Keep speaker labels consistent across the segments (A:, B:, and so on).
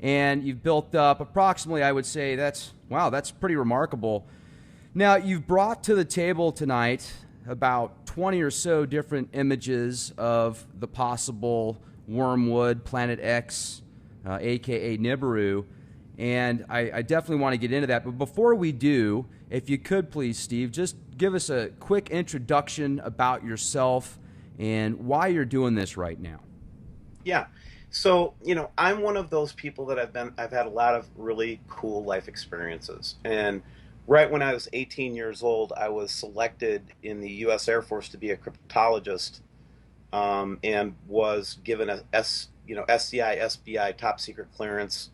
A: and you've built up approximately, I would say, wow, that's pretty remarkable. Now, you've brought to the table tonight about 20 or so different images of the possible Wormwood, Planet X, aka Nibiru, and I definitely want to get into that. But before we do, if you could please, Steve, just give us a quick introduction about yourself and why you're doing this right now.
B: Yeah. So, I'm one of those people that I've had a lot of really cool life experiences. And right when I was 18 years old, I was selected in the U.S. Air Force to be a cryptologist, and was given SCI, SBI top secret clearance.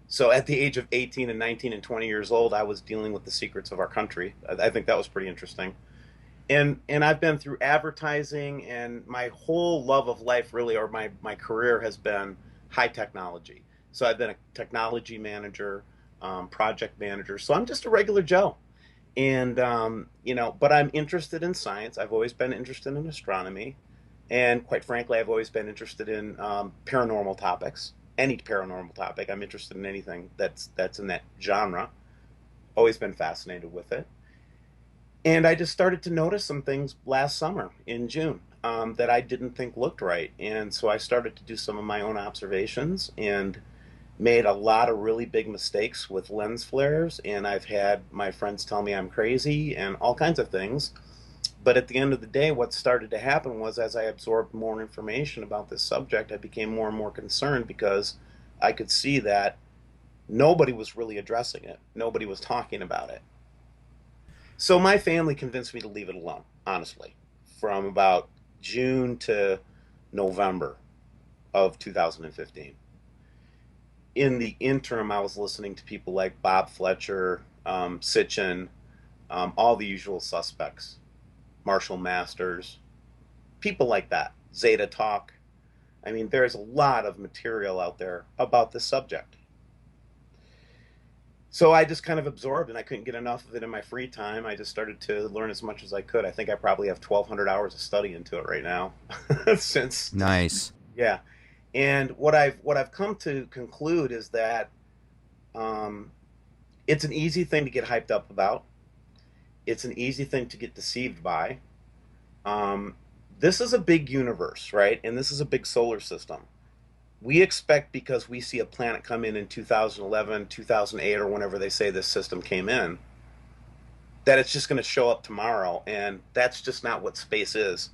B: So at the age of 18 and 19 and 20 years old, I was dealing with the secrets of our country. I think that was pretty interesting. And I've been through advertising, and my whole love of life really, or my career, has been high technology. So I've been a technology manager, project manager. So I'm just a regular Joe. And but I'm interested in science. I've always been interested in astronomy, and quite frankly, I've always been interested in paranormal topics. Any paranormal topic, I'm interested in anything that's in that genre. Always been fascinated with it. And I just started to notice some things last summer in June, that I didn't think looked right. And so I started to do some of my own observations and made a lot of really big mistakes with lens flares. And I've had my friends tell me I'm crazy and all kinds of things. But at the end of the day, what started to happen was, as I absorbed more information about this subject, I became more and more concerned, because I could see that nobody was really addressing it. Nobody was talking about it. So my family convinced me to leave it alone, honestly, from about June to November of 2015. In the interim, I was listening to people like Bob Fletcher, Sitchin, all the usual suspects, Marshall Masters, people like that, Zeta Talk. I mean, there's a lot of material out there about this subject. So I just kind of absorbed, and I couldn't get enough of it in my free time. I just started to learn as much as I could. I think I probably have 1,200 hours of study into it right now. Since,
A: Nice.
B: yeah. And what I've come to conclude is that, um, it's an easy thing to get hyped up about. It's an easy thing to get deceived by. Um, this is a big universe, right? And this is a big solar system. We expect, because we see a planet come in 2011, 2008, or whenever they say this system came in, that it's just going to show up tomorrow. And that's just not what space is.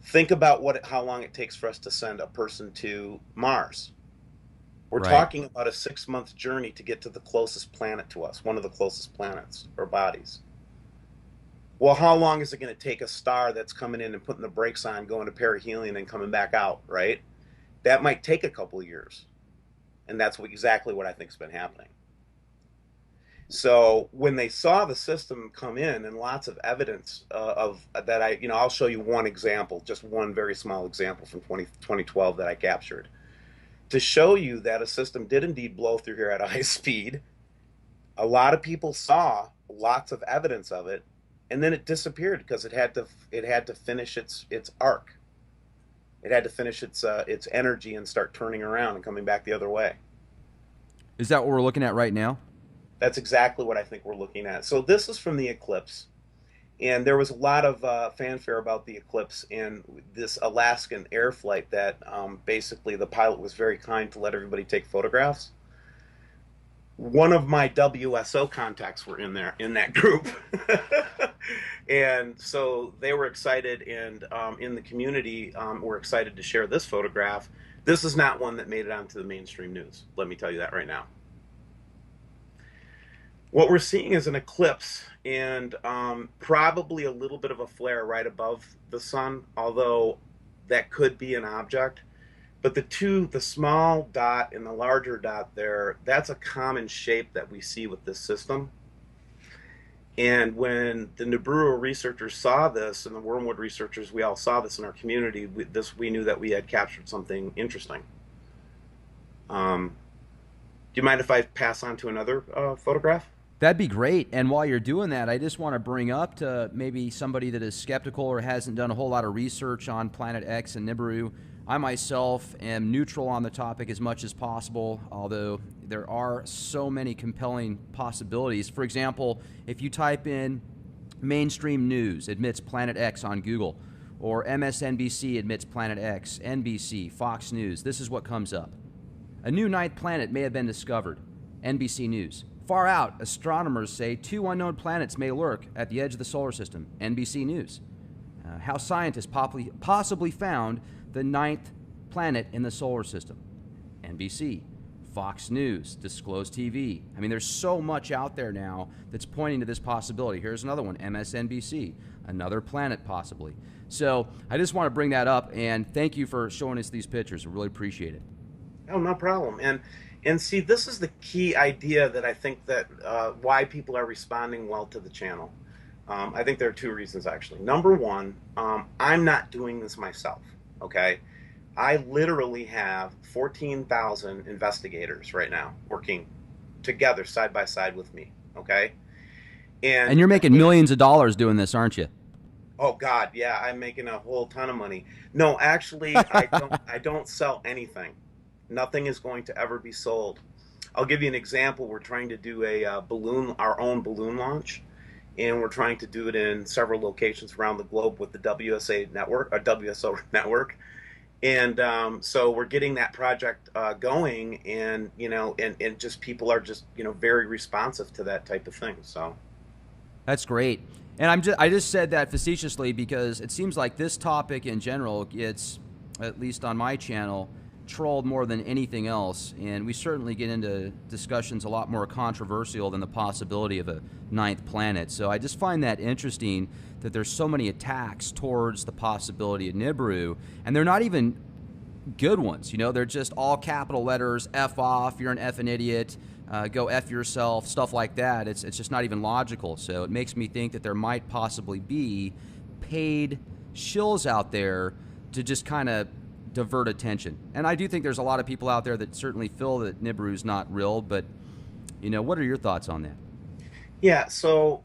B: Think about how long it takes for us to send a person to Mars. We're
A: Right.
B: talking about a 6-month journey to get to the closest planet to us, one of the closest planets or bodies. Well, how long is it going to take a star that's coming in and putting the brakes on, going to perihelion and coming back out, right? That might take a couple of years. And that's exactly what I think has been happening. So when they saw the system come in, and lots of evidence of that, I'll show you one example, just one very small example from 2012 that I captured, to show you that a system did indeed blow through here at a high speed. A lot of people saw lots of evidence of it, and then it disappeared because it had to finish its arc. It had to finish its energy and start turning around and coming back the other way.
A: Is that what we're looking at right now?
B: That's exactly what I think we're looking at. So this is from the eclipse, and there was a lot of fanfare about the eclipse and this Alaskan air flight that, basically, the pilot was very kind to let everybody take photographs. One of my WSO contacts were in there in that group. And so they were excited, and in the community, were excited to share this photograph. This is not one that made it onto the mainstream news, let me tell you that right now. What we're seeing is an eclipse, and probably a little bit of a flare right above the sun, although that could be an object. But the small dot and the larger dot there, that's a common shape that we see with this system. And when the Nibiru researchers saw this, and the Wormwood researchers, we all saw this in our community, we knew that we had captured something interesting. Do you mind if I pass on to another photograph?
A: That'd be great. And while you're doing that, I just want to bring up to maybe somebody that is skeptical or hasn't done a whole lot of research on Planet X and Nibiru. I myself am neutral on the topic as much as possible, although there are so many compelling possibilities. For example, if you type in mainstream news admits Planet X on Google, or MSNBC admits Planet X, NBC, Fox News, this is what comes up. A new ninth planet may have been discovered, NBC News. Far out, astronomers say 2 unknown planets may lurk at the edge of the solar system, NBC News. How scientists possibly found the ninth planet in the solar system, NBC. Fox News, Disclosed TV. I mean, there's so much out there now that's pointing to this possibility. Here's another one, MSNBC, another planet possibly. So I just want to bring that up, and thank you for showing us these pictures. I really appreciate it.
B: Oh, no problem. And see, this is the key idea that I think that why people are responding well to the channel. I think there are 2 reasons, actually. Number one, I'm not doing this myself, okay? I literally have 14,000 investigators right now working together side by side with me, okay?
A: And you're making millions of dollars doing this, aren't you?
B: Oh God, yeah, I'm making a whole ton of money. No, actually, I don't sell anything. Nothing is going to ever be sold. I'll give you an example. We're trying to do our own balloon launch, and we're trying to do it in several locations around the globe with the WSO network. And so we're getting that project going, and and just people are just very responsive to that type of thing. So
A: that's great. And I just said that facetiously because it seems like this topic in general gets, at least on my channel, trolled more than anything else, and we certainly get into discussions a lot more controversial than the possibility of a ninth planet. So I just find that interesting that there's so many attacks towards the possibility of Nibiru, and they're not even good ones. They're just all capital letters, F off, you're an effing idiot, go F yourself, stuff like that. It's just not even logical. So it makes me think that there might possibly be paid shills out there to just kind of divert attention. And I do think there's a lot of people out there that certainly feel that Nibiru's not real, but what are your thoughts on that?
B: yeah, so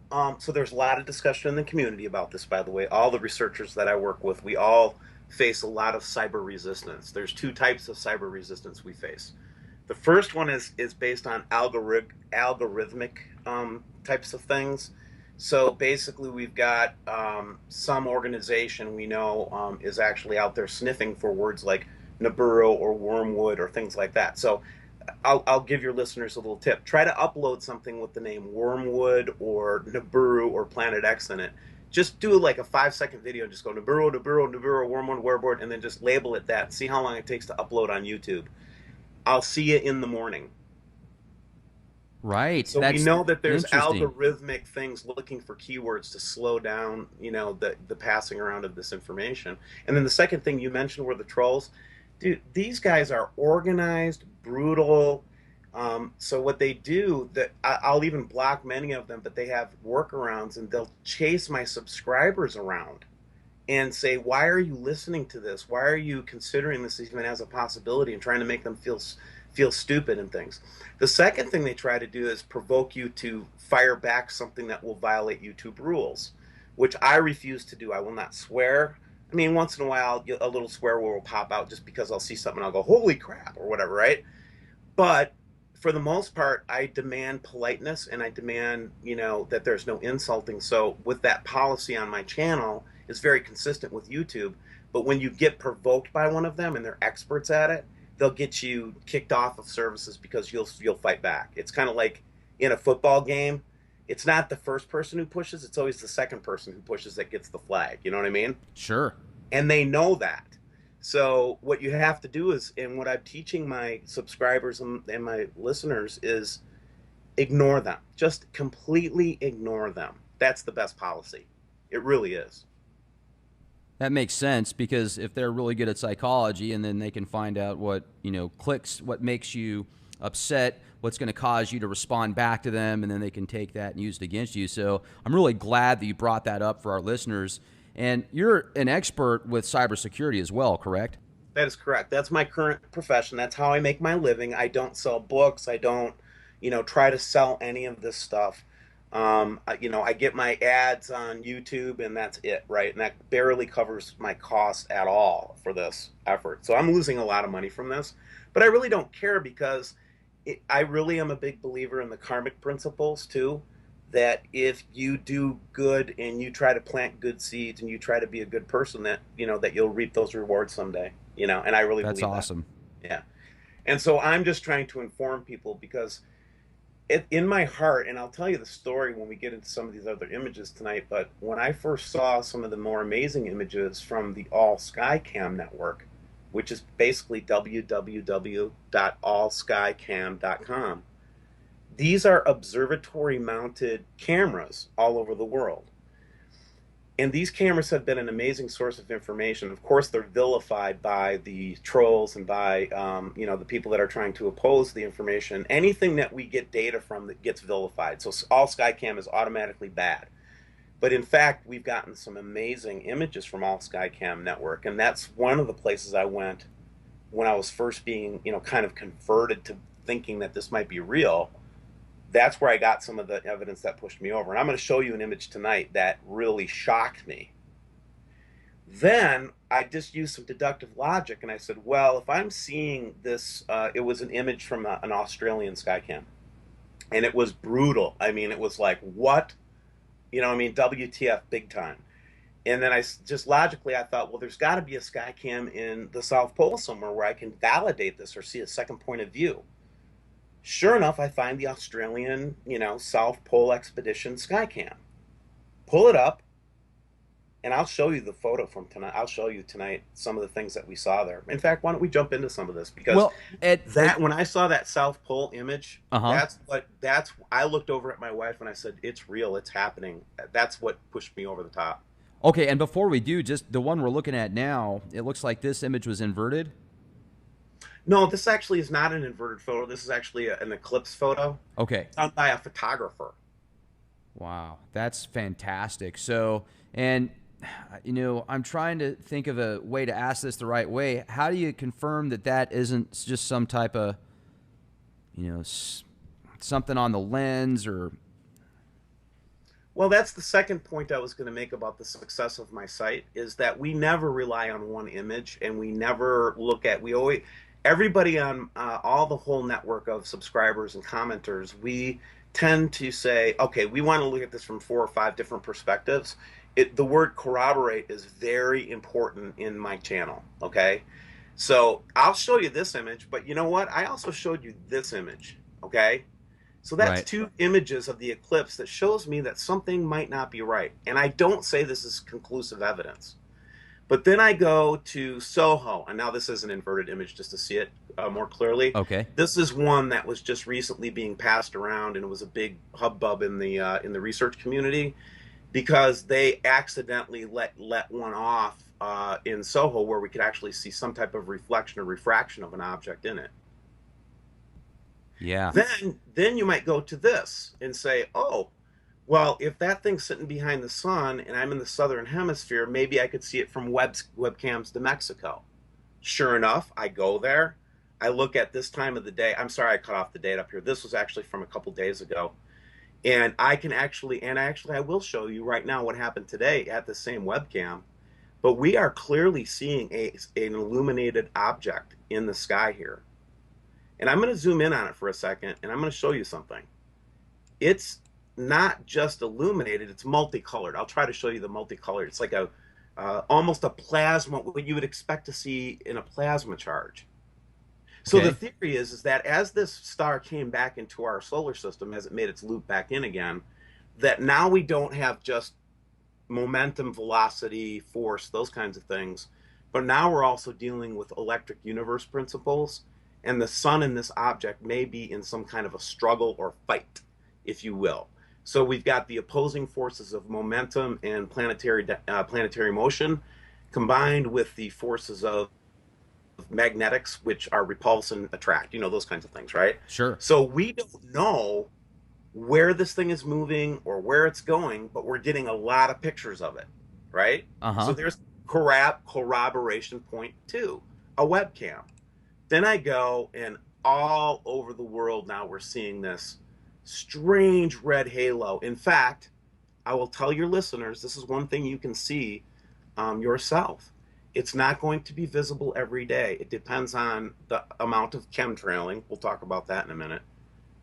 B: there's a lot of discussion in the community about this, by the way. All the researchers that I work with, we all face a lot of cyber resistance. There's 2 types of cyber resistance we face. The first one is based on algorithmic types of things. So basically, we've got some organization we know is actually out there sniffing for words like Nibiru or wormwood or things like that. So I'll give your listeners a little tip. Try to upload something with the name wormwood or Nibiru or Planet X in it. Just do like a 5-second video and just go Nibiru, Nibiru, Nibiru, wormwood, wormwood, and then just label it that. See how long it takes to upload on YouTube. I'll see you in the morning.
A: Right.
B: So we know that there's algorithmic things looking for keywords to slow down, the passing around of this information. And then the second thing you mentioned were the trolls. Dude, these guys are organized, brutal. So what they do, I'll even block many of them, but they have workarounds, and they'll chase my subscribers around and say, why are you listening to this? Why are you considering this even as a possibility, and trying to make them feel stupid and things. The second thing they try to do is provoke you to fire back something that will violate YouTube rules, which I refuse to do. I will not swear. I mean, once in a while, a little swear word will pop out just because I'll see something and I'll go, holy crap, or whatever, right? But for the most part, I demand politeness, and I demand, that there's no insulting. So with that policy on my channel, it's very consistent with YouTube. But when you get provoked by one of them and they're experts at it, they'll get you kicked off of services because you'll fight back. It's kind of like in a football game. It's not the first person who pushes, it's always the second person who pushes that gets the flag. You know what I mean?
A: Sure.
B: And they know that. So what you have to do is, and what I'm teaching my subscribers and my listeners is, ignore them. Just completely ignore them. That's the best policy. It really is.
A: That makes sense, because if they're really good at psychology, and then they can find out what, clicks, what makes you upset, what's going to cause you to respond back to them, and then they can take that and use it against you. So I'm really glad that you brought that up for our listeners. And you're an expert with cybersecurity as well, correct?
B: That is correct. That's my current profession. That's how I make my living. I don't sell books. I don't, try to sell any of this stuff. I get my ads on YouTube and that's it, right? And that barely covers my costs at all for this effort. So I'm losing a lot of money from this, but I really don't care because I really am a big believer in the karmic principles too. That if you do good and you try to plant good seeds and you try to be a good person, that you'll reap those rewards someday. And I really
A: That's
B: believe that.
A: awesome.
B: Yeah. And so I'm just trying to inform people because in my heart, and I'll tell you the story when we get into some of these other images tonight, but when I first saw some of the more amazing images from the All Skycam network, which is basically www.allskycam.com, these are observatory mounted cameras all over the world. And these cameras have been an amazing source of information. Of course, they're vilified by the trolls and by the people that are trying to oppose the information. Anything that we get data from that gets vilified. So all Skycam is automatically bad. But in fact, we've gotten some amazing images from All Skycam Network, and that's one of the places I went when I was first being, kind of converted to thinking that this might be real. That's where I got some of the evidence that pushed me over. And I'm going to show you an image tonight that really shocked me. Then I just used some deductive logic and I said, well, if I'm seeing this, it was an image from an Australian Skycam. And it was brutal. I mean, it was like, what? WTF big time. And then I just logically, I thought, well, there's got to be a Skycam in the South Pole somewhere where I can validate this or see a second point of view. Sure enough, I find the Australian, South Pole Expedition Skycam. Pull it up, and I'll show you the photo from tonight. I'll show you tonight some of the things that we saw there. In fact, why don't we jump into some of this? Because
A: Well,
B: when I saw that South Pole image,
A: uh-huh.
B: I looked over at my wife and I said, it's real, it's happening. That's what pushed me over the top.
A: Okay, and before we do, just the one we're looking at now, it looks like this image was inverted.
B: No, this actually is not an inverted photo. This is actually an eclipse photo
A: Okay.
B: done by a photographer.
A: Wow, that's fantastic. So, and I'm trying to think of a way to ask this the right way. How do you confirm that that isn't just some type of, something on the lens or?
B: Well, that's the second point I was going to make about the success of my site is that we never rely on one image and we never everybody on all the whole network of subscribers and commenters, we tend to say, okay, we want to look at this from 4 or 5 different perspectives. The word corroborate is very important in my channel, okay? So I'll show you this image, but you know what? I also showed you this image, okay? So that's
A: Right.
B: 2 images of the eclipse that shows me that something might not be right. And I don't say this is conclusive evidence. But then I go to Soho, and now this is an inverted image just to see it more clearly.
A: Okay.
B: This is one that was just recently being passed around, and it was a big hubbub in the research community because they accidentally let one off in Soho where we could actually see some type of reflection or refraction of an object in it.
A: Yeah.
B: Then you might go to this and say, oh, well, if that thing's sitting behind the sun and I'm in the southern hemisphere, maybe I could see it from webcams to Mexico. Sure enough, I go there. I look at this time of the day. I'm sorry I cut off the date up here. This was actually from a couple days ago. And I will show you right now what happened today at the same webcam. But we are clearly seeing an illuminated object in the sky here. And I'm going to zoom in on it for a second, and I'm going to show you something. It's not just illuminated, it's multicolored. I'll try to show you the multicolored. It's like almost a plasma, what you would expect to see in a plasma charge. So
A: Okay.
B: the theory is that as this star came back into our solar system, as it made its loop back in again, that now we don't have just momentum, velocity, force, those kinds of things, but now we're also dealing with electric universe principles, and the sun and this object may be in some kind of a struggle or fight, if you will. So we've got the opposing forces of momentum and planetary motion combined with the forces of magnetics, which are repulse and attract, those kinds of things, right?
A: Sure.
B: So we don't know where this thing is moving or where it's going, but we're getting a lot of pictures of it, right? So
A: Uh-huh.
B: there's corroboration point 2, a webcam. Then I go, and all over the world now we're seeing this strange red halo. In fact, I will tell your listeners, this is one thing you can see yourself. It's not going to be visible every day. It depends on the amount of chemtrailing. We'll talk about that in a minute.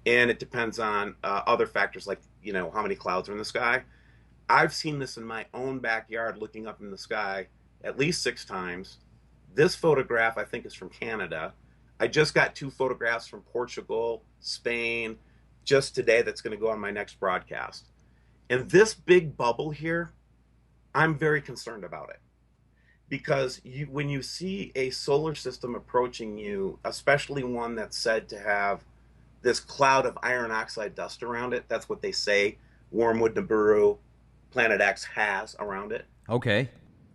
B: And it depends on other factors like, how many clouds are in the sky. I've seen this in my own backyard looking up in the sky at least 6 times. This photograph, I think, is from Canada. I just got 2 photographs from Portugal, Spain, just today that's going to go on my next broadcast. And this big bubble here, I'm very concerned about it because when you see a solar system approaching you, especially one that's said to have this cloud of iron oxide dust around it, that's what they say Wormwood Nibiru, Planet X has around it.
A: Okay.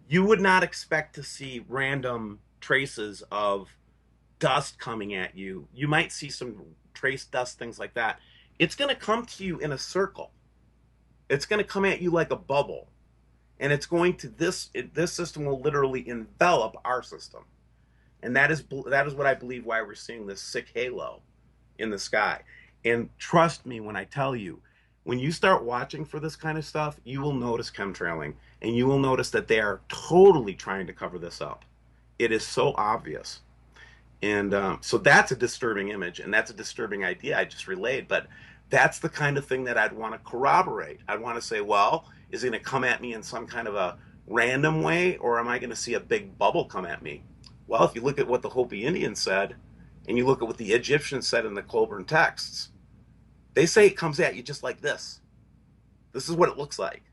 B: You would not expect to see random traces of dust coming at you. You might see some trace dust, things like that. It's going to come to you in a circle. It's going to come at you like a bubble. And it's going to this system will literally envelop our system. And that is what I believe why we're seeing this sick halo in the sky. And trust me when I tell you, when you start watching for this kind of stuff, you will notice chemtrailing, and you will notice that they are totally trying to cover this up. It is so obvious. And so that's a disturbing image, and that's a disturbing idea I just relayed, but that's the kind of thing that I'd want to corroborate. I'd want to say, well, is it going to come at me in some kind of a random way, or am I going to see a big bubble come at me? Well, if you look at what the Hopi Indians said, and you look at what the Egyptians said in the Colburn texts, they say it comes at you just like this. This is what it looks like.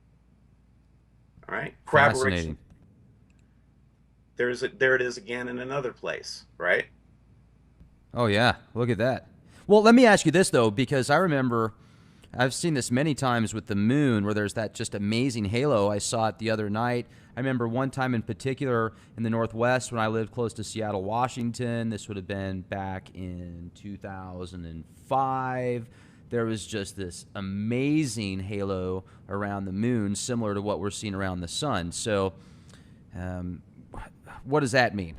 B: All right? Corroboration. There it is again in another place, right?
A: Oh, yeah. Look at that. Well, let me ask you this, though, because I remember I've seen this many times with the moon where there's that just amazing halo. I saw it the other night. I remember one time in particular in the Northwest when I lived close to Seattle, Washington. This would have been back in 2005. There was just this amazing halo around the moon, similar to what we're seeing around the sun. So what does that mean?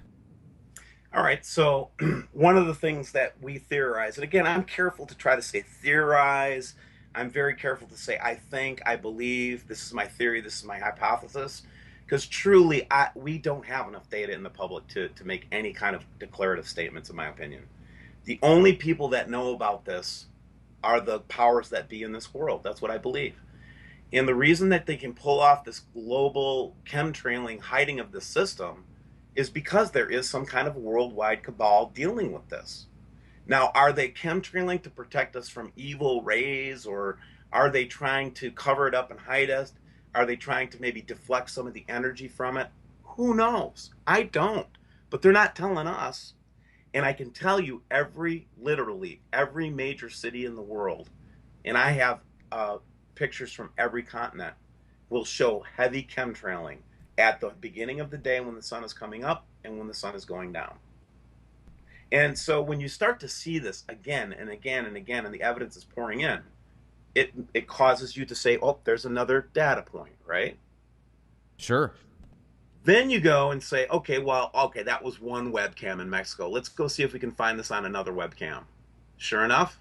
B: All right, so one of the things that we theorize, and again, I'm careful to try to say theorize. I'm very careful to say I think, I believe, this is my theory, this is my hypothesis, because truly we don't have enough data in the public to make any kind of declarative statements, in my opinion. The only people that know about this are the powers that be in this world. That's what I believe. And the reason that they can pull off this global chemtrailing hiding of the system is because there is some kind of worldwide cabal dealing with this. Now, are they chemtrailing to protect us from evil rays, or are they trying to cover it up and hide us? Are they trying to maybe deflect some of the energy from it? Who knows? I don't. But they're not telling us. And I can tell you literally every major city in the world, and I have pictures from every continent, will show heavy chemtrailing at the beginning of the day when the sun is coming up and when the sun is going down. And so when you start to see this again and again and again, and the evidence is pouring in, it causes you to say, oh, there's another data point, right?
A: Sure.
B: Then you go and say, okay, that was one webcam in Mexico. Let's go see if we can find this on another webcam. Sure enough,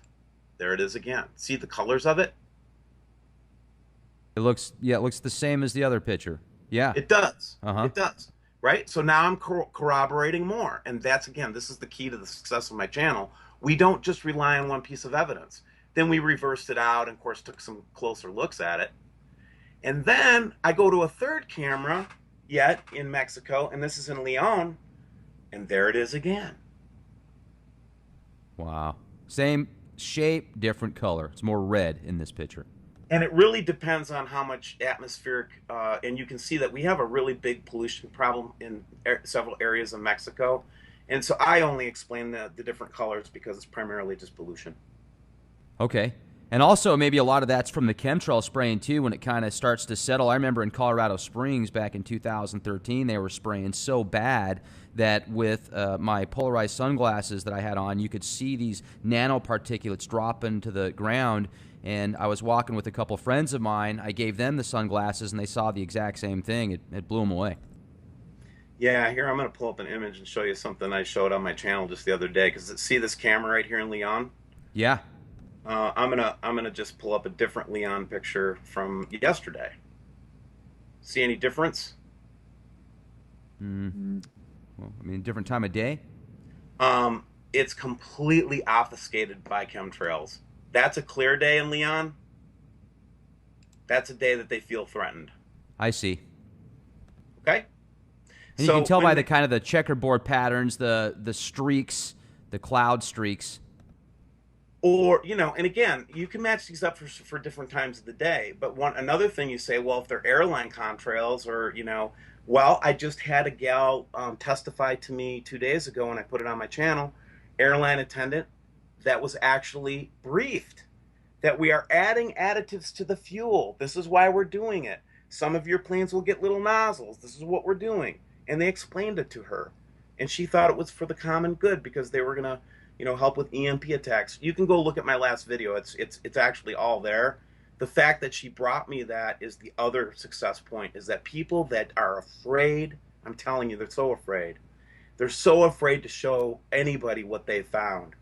B: there it is again. See the colors of it?
A: It looks the same as the other picture. Yeah.
B: It does.
A: Uh-huh.
B: It does. Right? So now I'm corroborating more. And that's, again, this is the key to the success of my channel. We don't just rely on one piece of evidence. Then we reversed it out and, of course, took some closer looks at it. And then I go to a third camera yet in Mexico, and this is in Leon, and there it is again.
A: Wow. Same shape, different color. It's more red in this picture.
B: And it really depends on how much atmospheric, and you can see that we have a really big pollution problem in several areas of Mexico. And so I only explain the different colors because it's primarily just pollution.
A: Okay. And also maybe a lot of that's from the chemtrail spraying too when it kind of starts to settle. I remember in Colorado Springs back in 2013, they were spraying so bad that with my polarized sunglasses that I had on, you could see these nanoparticulates dropping to the ground. And I was walking with a couple friends of mine. I gave them the sunglasses, and they saw the exact same thing. It blew them away.
B: Yeah, here I'm going to pull up an image and show you something I showed on my channel just the other day. Because see this camera right here in Leon?
A: Yeah.
B: I'm gonna just pull up a different Leon picture from yesterday. See any difference?
A: Mm. Well, I mean, different time of day.
B: It's completely obfuscated by chemtrails. That's a clear day in Leon. That's a day that they feel threatened.
A: I see.
B: Okay,
A: And you can
B: so
A: tell by
B: when
A: the
B: they,
A: kind of the checkerboard patterns, the streaks, the cloud streaks.
B: or and again, you can match these up for different times of the day. But one another thing you say, well, if they're airline contrails, or well, I just had a gal testify to me 2 days ago, and I put it on my channel. Airline attendant that was actually briefed that we are adding additives to the fuel. This is why we're doing it. Some of your planes will get little nozzles. This is what we're doing. And they explained it to her. And she thought it was for the common good because they were going to, help with EMP attacks. You can go look at my last video. It's actually all there. The fact that she brought me that is the other success point, is that people that are afraid, I'm telling you, they're so afraid. They're so afraid to show anybody what they found,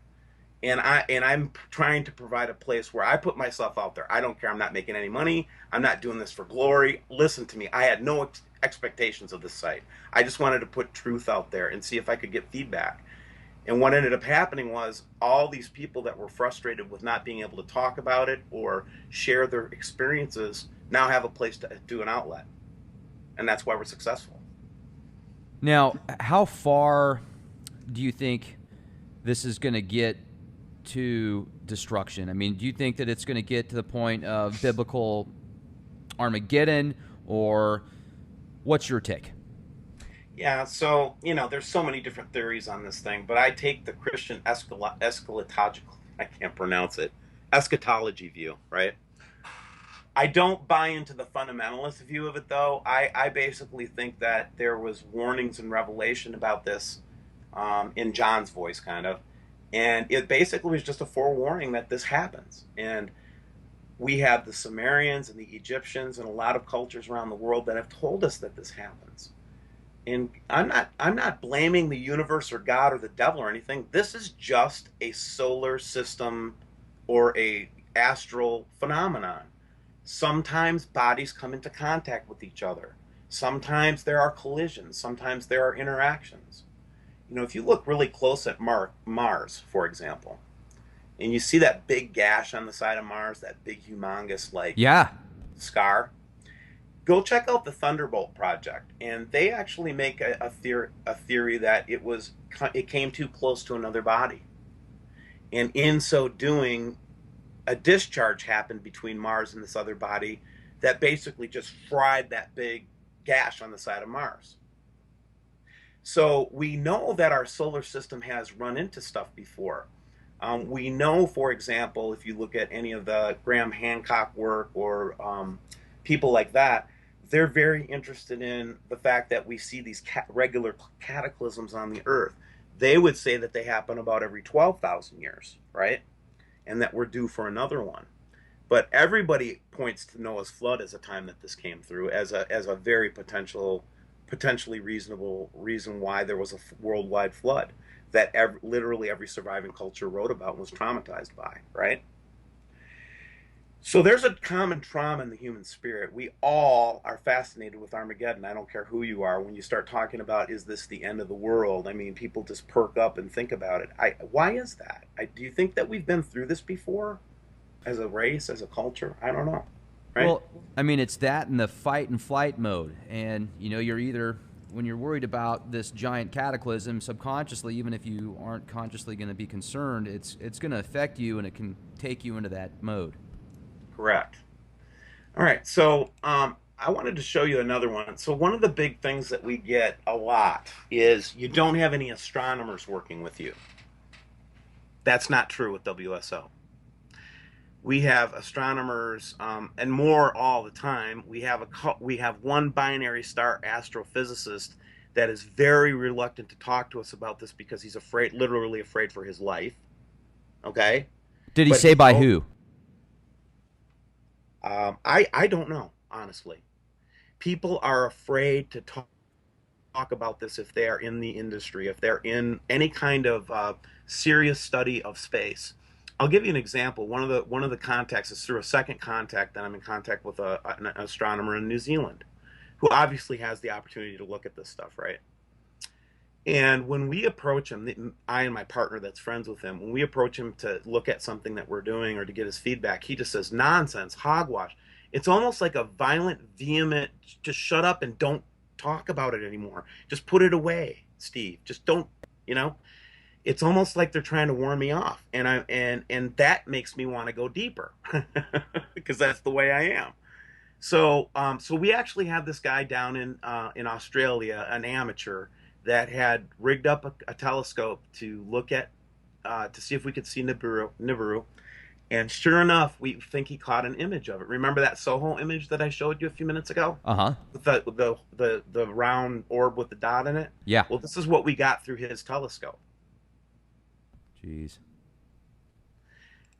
B: and I'm trying to provide a place where I put myself out there. I don't care. I'm not making any money. I'm not doing this for glory. Listen to me. I had no expectations of this site. I just wanted to put truth out there and see if I could get feedback. And what ended up happening was all these people that were frustrated with not being able to talk about it or share their experiences now have a place to do an outlet. And that's why we're successful.
A: Now, how far do you think this is going to get to destruction? I mean, do you think that it's going to get to the point of biblical Armageddon, or what's your take?
B: Yeah, so, there's so many different theories on this thing, but I take the Christian eschatological, I can't pronounce it, eschatology view, right? I don't buy into the fundamentalist view of it, though. I basically think that there was warnings and revelation about this in John's voice, kind of. And it basically was just a forewarning that this happens. And we have the Sumerians and the Egyptians and a lot of cultures around the world that have told us that this happens. And I'm not blaming the universe or God or the devil or anything. This is just a solar system or a astral phenomenon. Sometimes bodies come into contact with each other. Sometimes there are collisions. Sometimes there are interactions. If you look really close at Mars, for example, and you see that big gash on the side of Mars, that big humongous
A: Yeah.
B: scar, go check out the Thunderbolt project, and they actually make a theory that it came too close to another body, and in so doing, a discharge happened between Mars and this other body that basically just fried that big gash on the side of Mars. So we know that our solar system has run into stuff before. We know, for example, if you look at any of the Graham Hancock work or people like that, they're very interested in the fact that we see these regular cataclysms on the Earth. They would say that they happen about every 12,000 years, right? And that we're due for another one. But everybody points to Noah's flood as a time that this came through as a very potentially reasonable reason why there was a worldwide flood that literally every surviving culture wrote about and was traumatized by, right? So there's a common trauma in the human spirit. We all are fascinated with Armageddon. I don't care who you are. When you start talking about, is this the end of the world? I mean, people just perk up and think about it. Why is that? Do you think that we've been through this before as a race, as a culture? I don't know. Right?
A: Well, I mean, it's that and the fight and flight mode. And, you're either, when you're worried about this giant cataclysm, subconsciously, even if you aren't consciously going to be concerned, it's going to affect you and it can take you into that mode.
B: Correct. All right. So I wanted to show you another one. So one of the big things that we get a lot is you don't have any astronomers working with you. That's not true with WSO. We have astronomers and more all the time. We have one binary star astrophysicist that is very reluctant to talk to us about this because he's afraid, literally afraid for his life. Okay.
A: Did he
B: But
A: say by who?
B: I don't know, honestly. People are afraid to talk about this if they are in the industry, if they're in any kind of serious study of space. I'll give you an example. One of the contacts is through a second contact that I'm in contact with an astronomer in New Zealand, who obviously has the opportunity to look at this stuff, right? And when we approach him, I and my partner that's friends with him, when we approach him to look at something that we're doing or to get his feedback, he just says, nonsense, hogwash. It's almost like a violent, vehement, just shut up and don't talk about it anymore. Just put it away, Steve. Just don't, you know? It's almost like they're trying to warn me off. And that makes me want to go deeper because that's the way I am. So we actually have this guy down in Australia, an amateur that had rigged up a telescope to look at to see if we could see Nibiru. And sure enough, we think he caught an image of it. Remember that Soho image that I showed you a few minutes ago?
A: Uh-huh.
B: With the round orb with the dot in it?
A: Yeah.
B: Well, this is what we got through his telescope.
A: Jeez.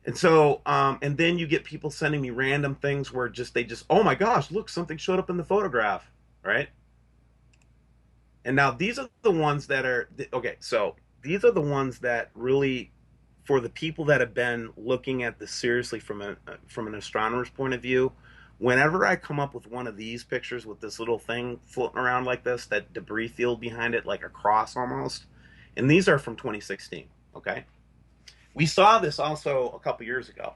B: And so, and then you get people sending me random things where they just, oh my gosh, look, something showed up in the photograph, right? And now these are the ones that are, okay, so these are the ones that really, for the people that have been looking at this seriously from an astronomer's point of view, whenever I come up with one of these pictures with this little thing floating around like this, that debris field behind it, like a cross almost, and these are from 2016, okay? We saw this also a couple years ago.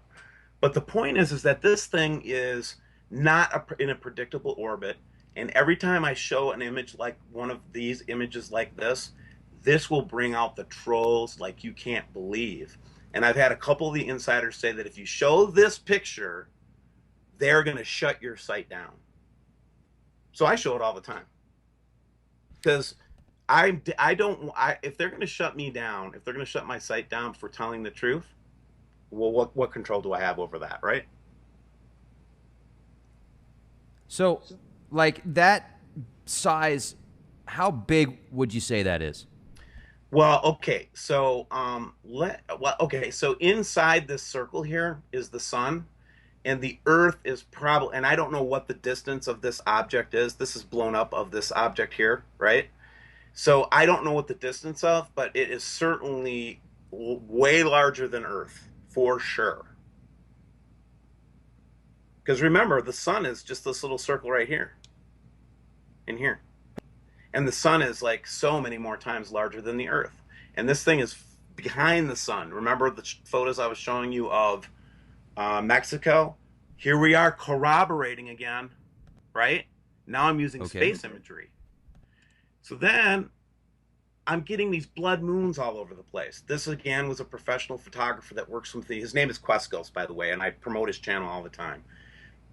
B: But the point is that this thing is not in a predictable orbit. And every time I show an image like one of these images like this will bring out the trolls like you can't believe. And I've had a couple of the insiders say that if you show this picture, they're going to shut your site down. So I show it all the time. Because if they're going to shut me down, if they're going to shut my site down for telling the truth, well, what control do I have over that, right?
A: So, like that size, how big would you say that is?
B: Well, okay, so so inside this circle here is the sun, and the Earth is probably, and I don't know what the distance of this object is. This is blown up of this object here, right? So I don't know what the distance of, but it is certainly way larger than Earth, for sure. Because remember, the sun is just this little circle right here, in here. And the sun is like so many more times larger than the Earth. And this thing is behind the sun. Remember the photos I was showing you of Mexico? Here we are corroborating again, right? Now I'm using space imagery. So then I'm getting these blood moons all over the place. This, again, was a professional photographer that works with me. His name is Queskos, by the way, and I promote his channel all the time.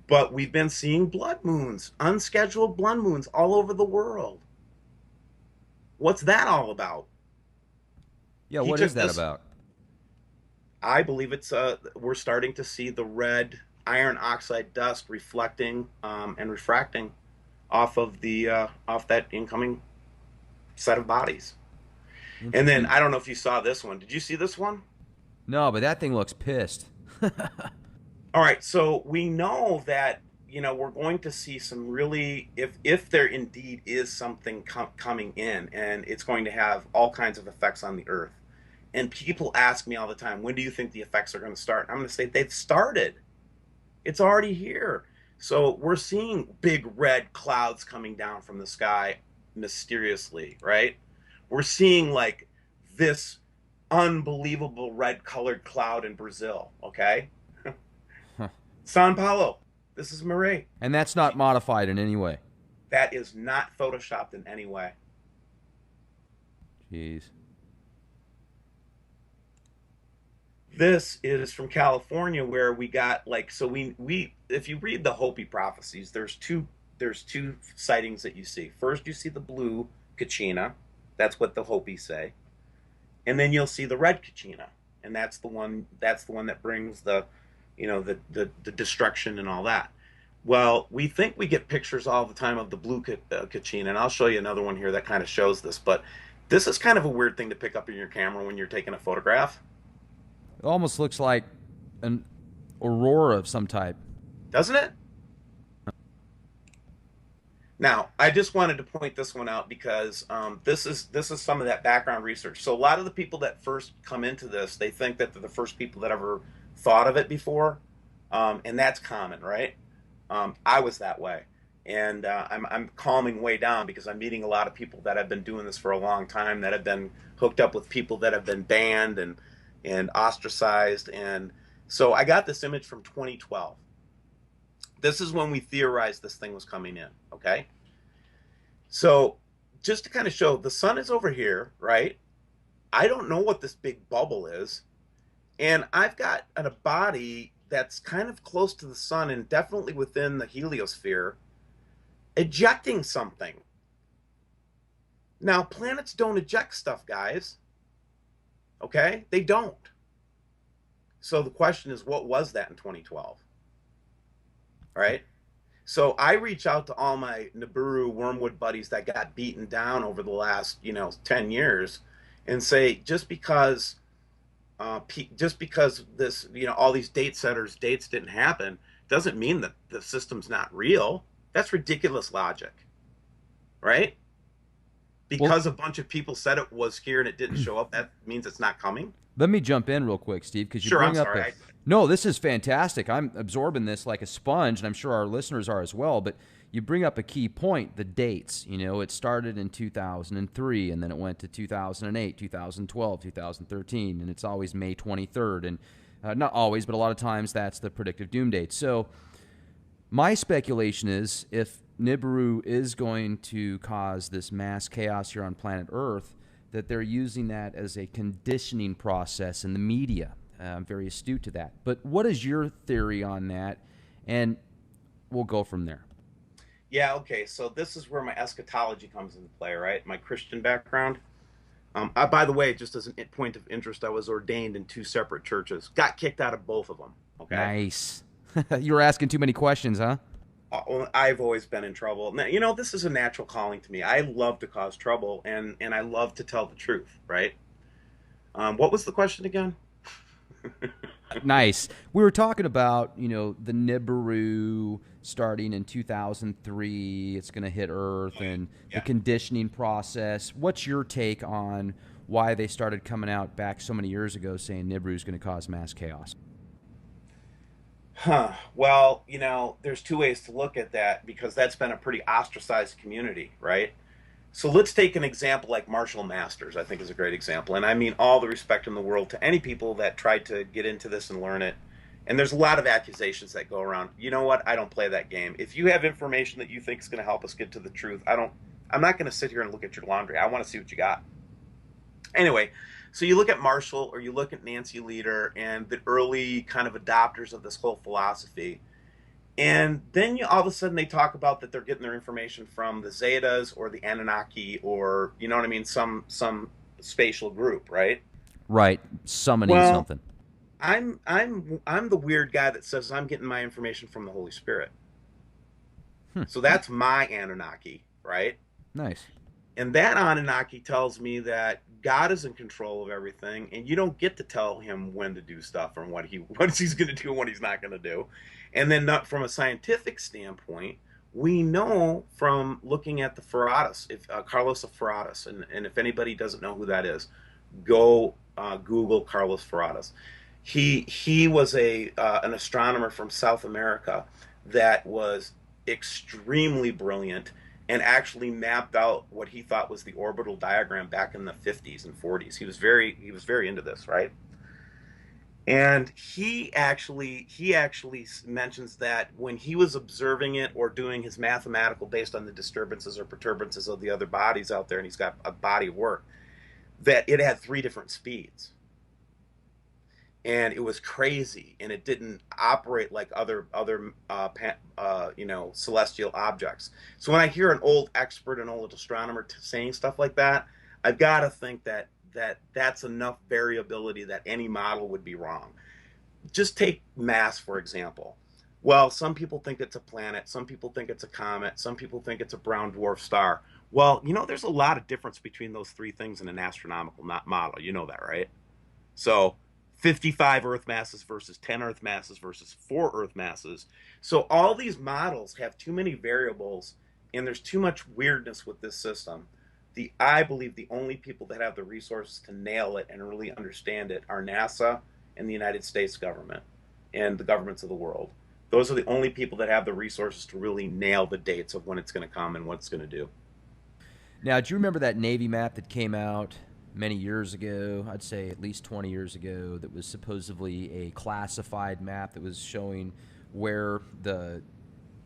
B: But we've been seeing blood moons, unscheduled blood moons all over the world. What's that all about?
A: Yeah, what is that about?
B: I believe it's we're starting to see the red iron oxide dust reflecting and refracting off of the off that incoming set of bodies. And then I don't know if you saw this one. Did you see this one?
A: No, but that thing looks pissed.
B: All right, so we know that, you know, we're going to see some really, if there indeed is something coming in, and it's going to have all kinds of effects on the Earth. And people ask me all the time, when do you think the effects are going to start? I'm going to say they've started. It's already here. So we're seeing big red clouds coming down from the sky mysteriously, right? We're seeing like this unbelievable red colored cloud in Brazil, okay? Sao Paulo, this is Marie.
A: And that's not modified in any way.
B: That is not photoshopped in any way.
A: Jeez.
B: This is from California, where we got like, so we if you read the Hopi prophecies, there's two sightings that you see. First, you see the blue Kachina. That's what the Hopi say. And then you'll see the red Kachina, and that's the one that brings the, you know, the destruction and all that. Well, we think we get pictures all the time of the blue Kachina, and I'll show you another one here that kind of shows this. But this is kind of a weird thing to pick up in your camera when you're taking a photograph.
A: It almost looks like an aurora of some type.
B: Doesn't it? Now, I just wanted to point this one out because this is some of that background research. So a lot of the people that first come into this, they think that they're the first people that ever thought of it before, and that's common, right? I was that way, and I'm calming way down because I'm meeting a lot of people that have been doing this for a long time, that have been hooked up with people that have been banned and ostracized, and so I got this image from 2012. This is when we theorized this thing was coming in. Okay, so just to kind of show, the sun is over here, right? I don't know what this big bubble is, and I've got a body that's kind of close to the sun and definitely within the heliosphere ejecting something. Now, planets don't eject stuff, guys. Okay? They don't. So the question is, what was that in 2012? All right? So I reach out to all my Nibiru wormwood buddies that got beaten down over the last, 10 years and say, just because this, all these date setters dates didn't happen, doesn't mean that the system's not real. That's ridiculous logic, right?
A: Well,
B: Because a bunch of people said it was here and it didn't show up, that means it's not coming.
A: let me jump in real quick, Steve, because you
B: Sure, I'm
A: bring up
B: sorry.
A: a. No, this is fantastic. I'm absorbing this like a sponge, and I'm sure our listeners are as well. But you bring up a key point, the dates. It started in 2003, and then it went to 2008, 2012, 2013, and it's always May 23rd. And not always, but a lot of times that's the predictive doom date. So my speculation is if Nibiru is going to cause this mass chaos here on planet Earth, that they're using that as a conditioning process in the media. I'm very astute to that. But what is your theory on that? And we'll go from there.
B: Yeah, okay. So this is where my eschatology comes into play, right? My Christian background. By the way, just as a point of interest, I was ordained in two separate churches. Got kicked out of both of them. Okay.
A: Nice. You were asking too many questions, huh?
B: I've always been in trouble. Now, this is a natural calling to me. I love to cause trouble, and I love to tell the truth, right? What was the question again?
A: Nice. We were talking about, the Nibiru starting in 2003. It's going to hit Earth and the
B: Yeah.
A: conditioning process. What's your take on why they started coming out back so many years ago saying Nibiru is going to cause mass chaos?
B: Huh. Well, there's two ways to look at that because that's been a pretty ostracized community, right? So let's take an example like Marshall Masters, I think is a great example. And I mean all the respect in the world to any people that tried to get into this and learn it. And there's a lot of accusations that go around. You know what? I don't play that game. If you have information that you think is going to help us get to the truth, I'm not going to sit here and look at your laundry. I want to see what you got. Anyway, so you look at Marshall or you look at Nancy Leader and the early kind of adopters of this whole philosophy. And then all of a sudden they talk about that they're getting their information from the Zetas or the Anunnaki or, you know what I mean, some spatial group, right?
A: Right. Summoning
B: Well,
A: something.
B: I'm the weird guy that says I'm getting my information from the Holy Spirit.
A: Hmm.
B: So that's my Anunnaki, right?
A: Nice.
B: And that Anunnaki tells me that God is in control of everything, and you don't get to tell him when to do stuff and what he's going to do and what he's not going to do. And then, not from a scientific standpoint, we know from looking at the Ferratus, if Carlos of Ferratus, and if anybody doesn't know who that is, go Google Carlos Ferratus. He was an astronomer from South America that was extremely brilliant and actually mapped out what he thought was the orbital diagram back in the 50s and 40s. He was very into this, right? And he actually mentions that when he was observing it or doing his mathematical based on the disturbances or perturbances of the other bodies out there, and he's got a body of work, that it had three different speeds. And it was crazy, and it didn't operate like other celestial objects. So when I hear an old expert, an old astronomer saying stuff like that, I've got to think that's enough variability that any model would be wrong. Just take mass for example. Well, some people think it's a planet, some people think it's a comet, some people think it's a brown dwarf star. Well, there's a lot of difference between those three things in an astronomical model. You know that, right? So 55 Earth masses versus 10 Earth masses versus 4 Earth masses. So all these models have too many variables and there's too much weirdness with this system. I believe the only people that have the resources to nail it and really understand it are NASA and the United States government and the governments of the world. Those are the only people that have the resources to really nail the dates of when it's going to come and what it's going to do.
A: Now, do you remember that Navy map that came out many years ago? I'd say at least 20 years ago, that was supposedly a classified map that was showing where the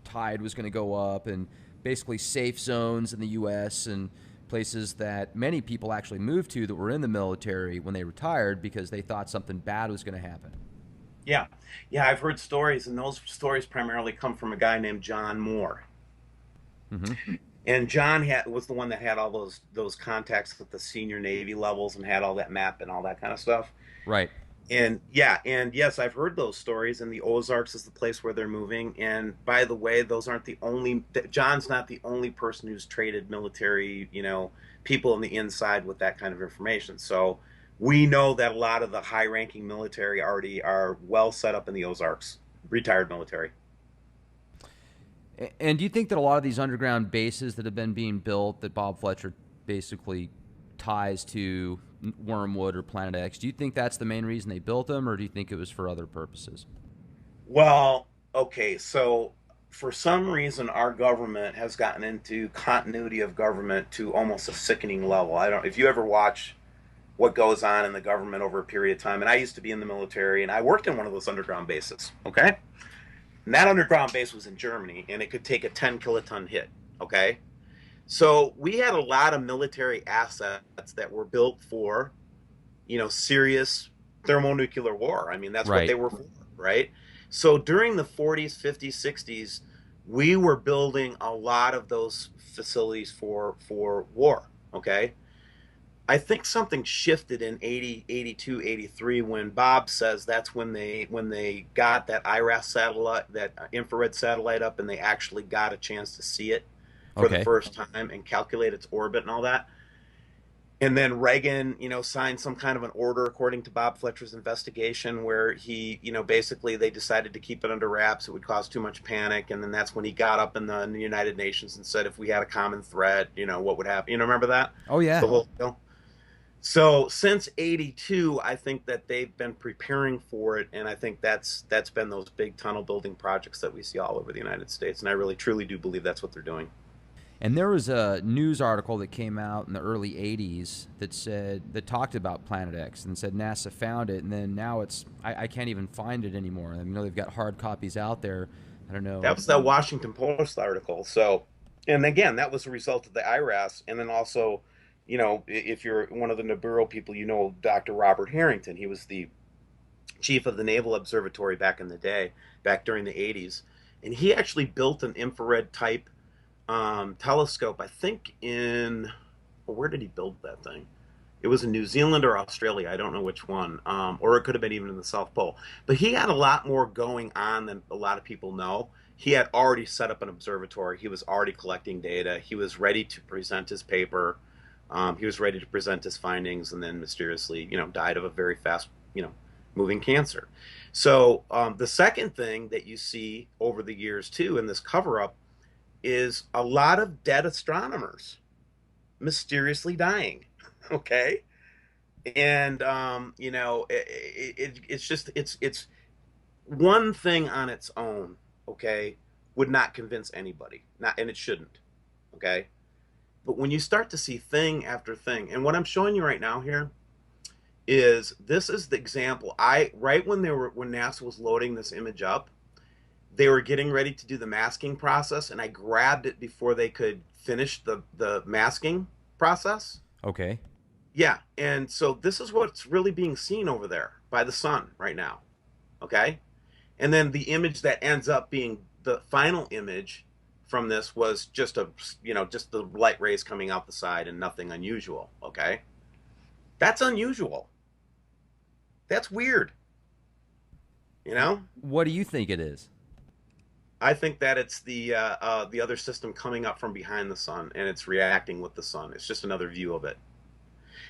A: tide was going to go up and basically safe zones in the U.S. and places that many people actually moved to that were in the military when they retired because they thought something bad was going to happen.
B: Yeah, yeah, I've heard stories, and those stories primarily come from a guy named John Moore.
A: Mm-hmm.
B: And was the one that had all those contacts at the senior Navy levels and had all that map and all that kind of stuff.
A: Right.
B: And yeah, and yes, I've heard those stories. And the Ozarks is the place where they're moving. And by the way, those aren't the only. John's not the only person who's traded military, people on the inside with that kind of information. So we know that a lot of the high-ranking military already are well set up in the Ozarks, retired military.
A: And do you think that a lot of these underground bases that have been being built that Bob Fletcher basically ties to Wormwood or Planet X, do you think that's the main reason they built them, or do you think it was for other purposes?
B: Well, okay, so for some reason our government has gotten into continuity of government to almost a sickening level. I don't if you ever watch what goes on in the government over a period of time, and I used to be in the military and I worked in one of those underground bases, okay? And that underground base was in Germany, and it could take a 10 kiloton hit. Okay, so we had a lot of military assets that were built for, serious thermonuclear war. I mean, that's what
A: Right.
B: they were for, right? So during the 40s, 50s, 60s, we were building a lot of those facilities for war. Okay, I think something shifted in 80, 82, 83 when Bob says that's when they got that IRAS satellite, that infrared satellite up, and they actually got a chance to see it for the
A: Okay.
B: first time and calculate its orbit and all that. And then Reagan, signed some kind of an order according to Bob Fletcher's investigation where he, basically they decided to keep it under wraps. It would cause too much panic. And then that's when he got up in the United Nations and said if we had a common threat, what would happen? Remember that?
A: Oh, yeah.
B: The whole deal. So since 82, I think that they've been preparing for it, and I think that's been those big tunnel building projects that we see all over the United States, and I really truly do believe that's what they're doing.
A: And there was a news article that came out in the early 80s that talked about Planet X and said NASA found it, and then now I can't even find it anymore. I know they've got hard copies out there. I don't know.
B: That was that Washington Post article. So, and again, that was a result of the IRAS, and then also, if you're one of the Nibiru people, Dr. Robert Harrington. He was the chief of the Naval Observatory back in the day, back during the 80s, and he actually built an infrared type telescope. I think where did he build that thing? It was in New Zealand or Australia. I don't know which one, or it could have been even in the South Pole. But he had a lot more going on than a lot of people know. He had already set up an observatory. He was already collecting data. He was ready to present his paper. He was ready to present his findings, and then mysteriously, died of a very fast, moving cancer. So the second thing that you see over the years too in this cover-up is a lot of dead astronomers mysteriously dying. Okay, and it's one thing on its own. Okay, would not convince anybody, not, and it shouldn't. Okay. But when you start to see thing after thing, and what I'm showing you right now here this is the example. Right when NASA was loading this image up, they were getting ready to do the masking process, and I grabbed it before they could finish the masking process.
A: Okay.
B: Yeah, and so this is what's really being seen over there by the sun right now. Okay? And then the image that ends up being the final image from this was just just the light rays coming out the side and nothing unusual. Okay, that's unusual. That's weird.
A: What do you think it is?
B: I think that it's the other system coming up from behind the sun, and it's reacting with the sun. It's just another view of it.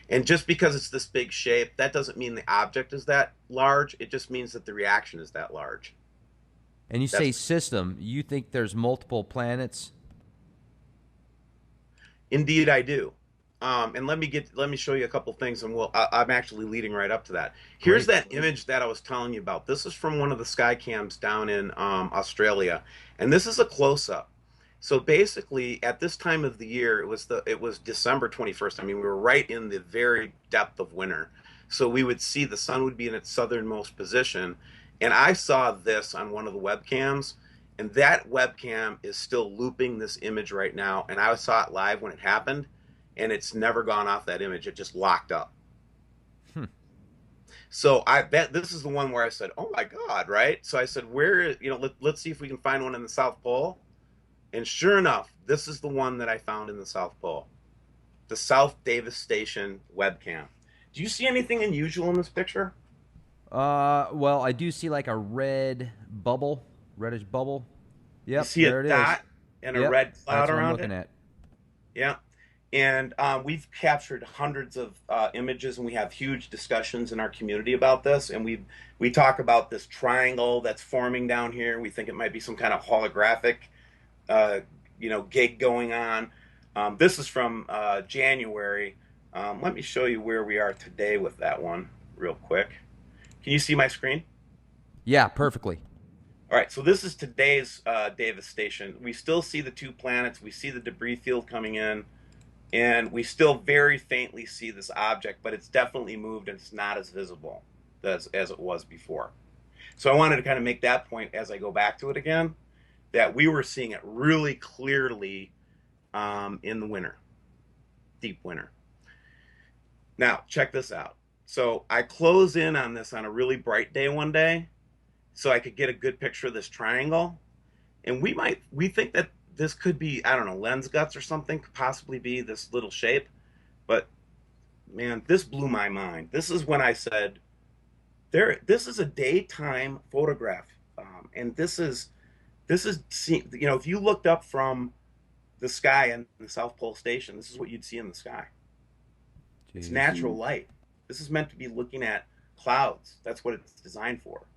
B: And just because it's this big shape, that doesn't mean the object is that large. It just means that the reaction is that large.
A: And you say system, you think there's multiple planets?
B: Indeed, I do. And let me show you a couple things, and I'm actually leading right up to that. Here's
A: Great.
B: that image that I was telling you about. This is from one of the sky cams down in Australia, and this is a close up. So basically, at this time of the year, it was December 21st. I mean, we were right in the very depth of winter. So we would see the sun would be in its southernmost position, and I saw this on one of the webcams, and that webcam is still looping this image right now, and I saw it live when it happened, and it's never gone off that image. It just locked up.
A: Hmm.
B: So I bet this is the one where I said, "Oh my God!" Right? So I said, let's see if we can find one in the South Pole." And sure enough, this is the one that I found in the South Pole, the South Davis Station webcam. Do you see anything unusual in this picture?
A: Well, I do see like a red bubble, reddish bubble.
B: You
A: Yep,
B: see a
A: there it is.
B: dot and a
A: Yep,
B: red cloud
A: that's what I'm
B: around
A: looking
B: it?
A: at.
B: Yeah. And we've captured hundreds of images, and we have huge discussions in our community about this. And we talk about this triangle that's forming down here. We think it might be some kind of holographic, uh, gig going on. This is from January. Let me show you where we are today with that one, real quick. Can you see my screen?
A: Yeah, perfectly.
B: All right, so this is today's Davis station. We still see the two planets. We see the debris field coming in, and we still very faintly see this object, but it's definitely moved and it's not as visible as it was before. So I wanted to kind of make that point as I go back to it again, that we were seeing it really clearly in the winter, deep winter. Now, check this out. So I close in on this on a really bright day one day so I could get a good picture of this triangle. And we think that this could be, I don't know, lens guts or something, could possibly be this little shape. But man, this blew my mind. This is when I said, this is a daytime photograph. And if you looked up from the sky in the South Pole Station, this is what you'd see in the sky. It's
A: Jeez.
B: natural light. This is meant to be looking at clouds. That's what it's designed for.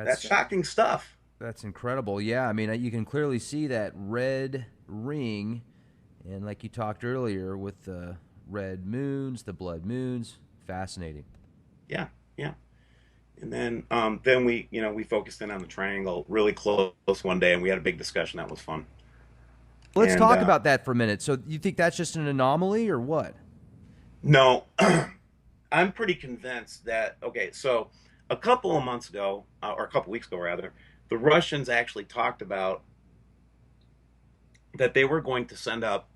B: That's
A: That's
B: shocking stuff.
A: that's incredible. Yeah, I mean, you can clearly see that red ring, and like you talked earlier with the red moons, the blood moons. Fascinating.
B: Yeah, yeah. And then we focused in on the triangle really close one day, and we had a big discussion. That was fun.
A: Let's
B: And
A: talk about that for a minute. So, you think that's just an anomaly, or what?
B: no, I'm pretty convinced that okay. So a couple of months ago, or a couple weeks ago rather, the Russians actually talked about that they were going to send up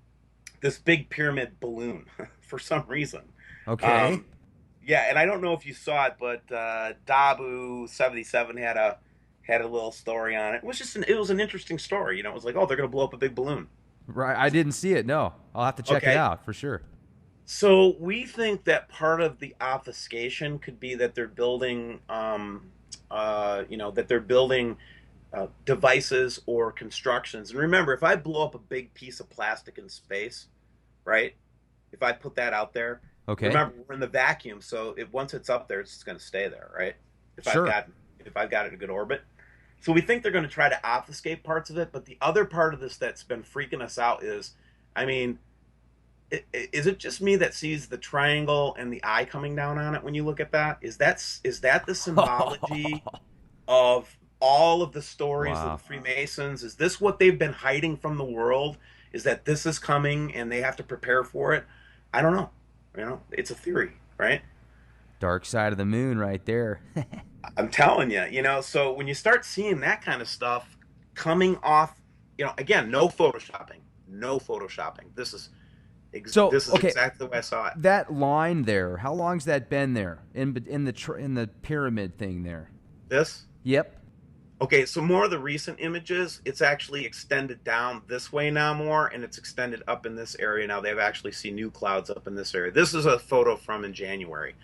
B: this big pyramid balloon for some reason.
A: Okay.
B: Um, yeah, and I don't know if you saw it, but Dabu 77 had a little story on it. It was an interesting story. It was like, oh, they're going to blow up a big balloon.
A: Right. I didn't see it. No. I'll have to check it
B: Okay,
A: out for sure.
B: so we think that part of the obfuscation could be that they're building, that they're building devices or constructions. And remember, if I blow up a big piece of plastic in space, right? If I put that out there,
A: Okay.
B: remember we're in the vacuum, so once it's up there, it's just going to stay there, right? If I've
A: Sure.
B: got if I've got it in a good orbit. So we think they're going to try to obfuscate parts of it, but the other part of this that's been freaking us out is, I mean, is it just me that sees the triangle and the eye coming down on it when you look at that? Is that the symbology of all of the stories of the
A: Wow.
B: Freemasons? Is this what they've been hiding from the world? Is that this is coming and they have to prepare for it? I don't know. It's a theory, right?
A: Dark side of the moon right there.
B: I'm telling you, so when you start seeing that kind of stuff coming off, again, no photoshopping, no photoshopping.
A: So,
B: This is
A: okay,
B: exactly the way I saw it.
A: that line there, how long's that been there in the pyramid thing there?
B: This
A: Yep.
B: Okay, so more of the recent images, it's actually extended down this way now more, and it's extended up in this area now. They've actually seen new clouds up in this area. This is a photo from in January.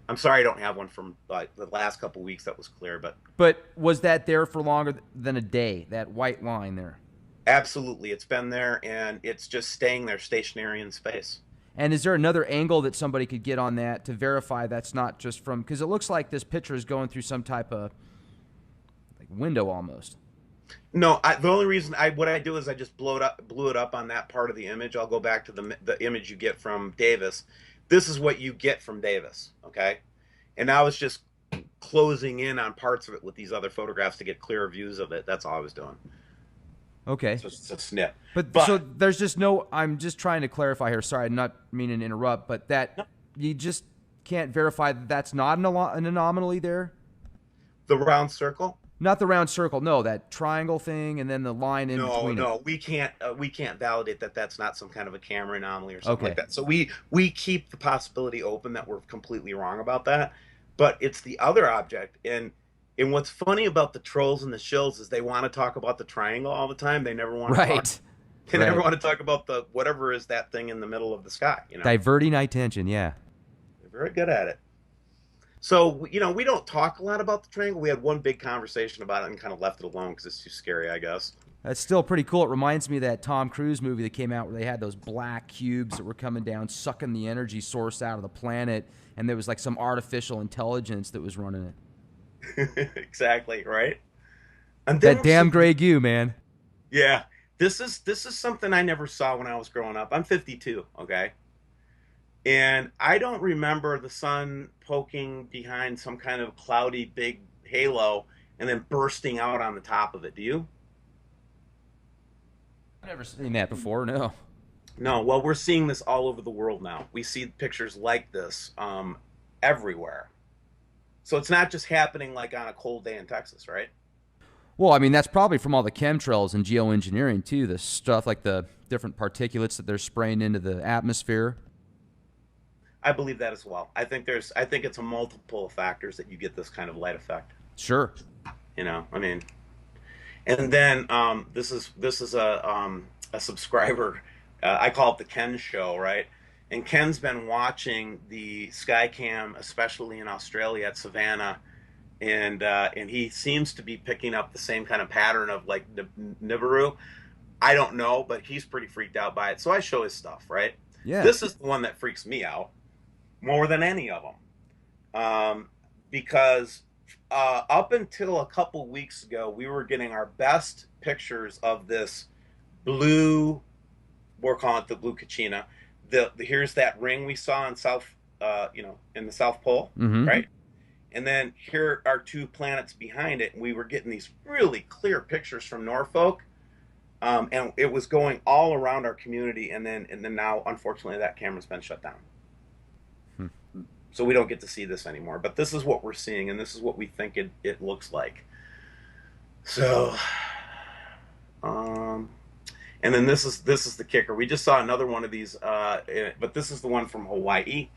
B: I'm sorry I don't have one from the last couple weeks that was clear, but
A: But was that there for longer than a day? That white line there.
B: absolutely, it's been there, and it's just staying there stationary in space.
A: And is there another angle that somebody could get on that to verify that's not just from? Because it looks like this picture is going through some type of like window almost.
B: No, the only reason what I do is I just blew it up on that part of the image. I'll go back to the image you get from Davis. This is what you get from Davis, okay? And I was just closing in on parts of it with these other photographs to get clearer views of it. That's all I was doing.
A: Okay.
B: So it's a snip.
A: But so there's just no, I'm just trying to clarify here. Sorry, I'm not meaning to interrupt, but that you just can't verify that that's not an anomaly there?
B: The round circle?
A: Not the round circle. No, that triangle thing and then the line in between
B: No,
A: it.
B: we can't validate that that's not some kind of a camera anomaly or something
A: Okay.
B: like that. So we keep the possibility open that we're completely wrong about that. But it's the other object. And what's funny about the trolls and the shills is they want to talk about the triangle all the time. They never want to talk.
A: Right.
B: They
A: Right.
B: never want to talk about the whatever is that thing in the middle of the sky. You know,
A: Diverting attention. Yeah.
B: they're very good at it. So we don't talk a lot about the triangle. We had one big conversation about it and kind of left it alone because it's too scary, I guess.
A: That's still pretty cool. It reminds me of that Tom Cruise movie that came out where they had those black cubes that were coming down, sucking the energy source out of the planet, and there was like some artificial intelligence that was running it.
B: Exactly, right? And then
A: That damn Grey Goo, man.
B: yeah, this is something I never saw when I was growing up. I'm 52, okay? And I don't remember the sun poking behind some kind of cloudy big halo and then bursting out on the top of it. Do you?
A: I've never seen that before, no.
B: No, well, we're seeing this all over the world now. We see pictures like this everywhere. So it's not just happening like on a cold day in Texas, right?
A: Well, I mean, that's probably from all the chemtrails and geoengineering, too. The stuff like the different particulates that they're spraying into the atmosphere.
B: I believe that as well. I think it's a multiple factors that you get this kind of light effect.
A: Sure.
B: I mean, and then this is a subscriber. I call it the Ken Show, right? And Ken's been watching the Skycam, especially in Australia at Savannah, and he seems to be picking up the same kind of pattern of like Nibiru. I don't know, but he's pretty freaked out by it. So I show his stuff, right?
A: Yeah.
B: This is the one that freaks me out more than any of them, because up until a couple weeks ago, we were getting our best pictures of this blue. We're calling it the blue Kachina. Here's that ring we saw in in the South Pole,
A: Mm-hmm.
B: right? And then here are two planets behind it, and we were getting these really clear pictures from Norfolk, and it was going all around our community. And then now, unfortunately, that camera's been shut down. So we don't get to see this anymore. But this is what we're seeing, and this is what we think it looks like. So, and then this is the kicker. We just saw another one of these, but this is the one from Hawaii,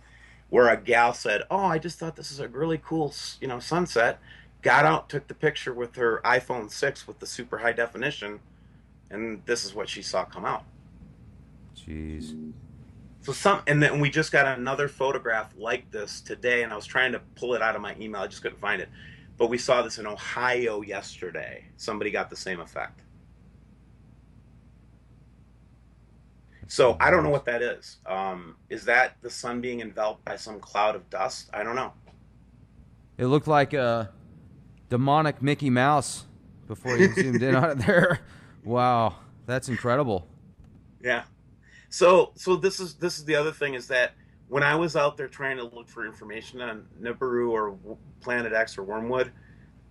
B: where a gal said, "Oh, I just thought this is a really cool, sunset." Got out, took the picture with her iPhone 6 with the super high definition, and this is what she saw come out.
A: Jeez.
B: And then we just got another photograph like this today, and I was trying to pull it out of my email. I just couldn't find it. But we saw this in Ohio yesterday. Somebody got the same effect. So I don't know what that is. Is that the sun being enveloped by some cloud of dust? I don't know.
A: It looked like a demonic Mickey Mouse before you zoomed in on it there. Wow, that's incredible.
B: Yeah. So this is the other thing is that when I was out there trying to look for information on Nibiru or Planet X or Wormwood,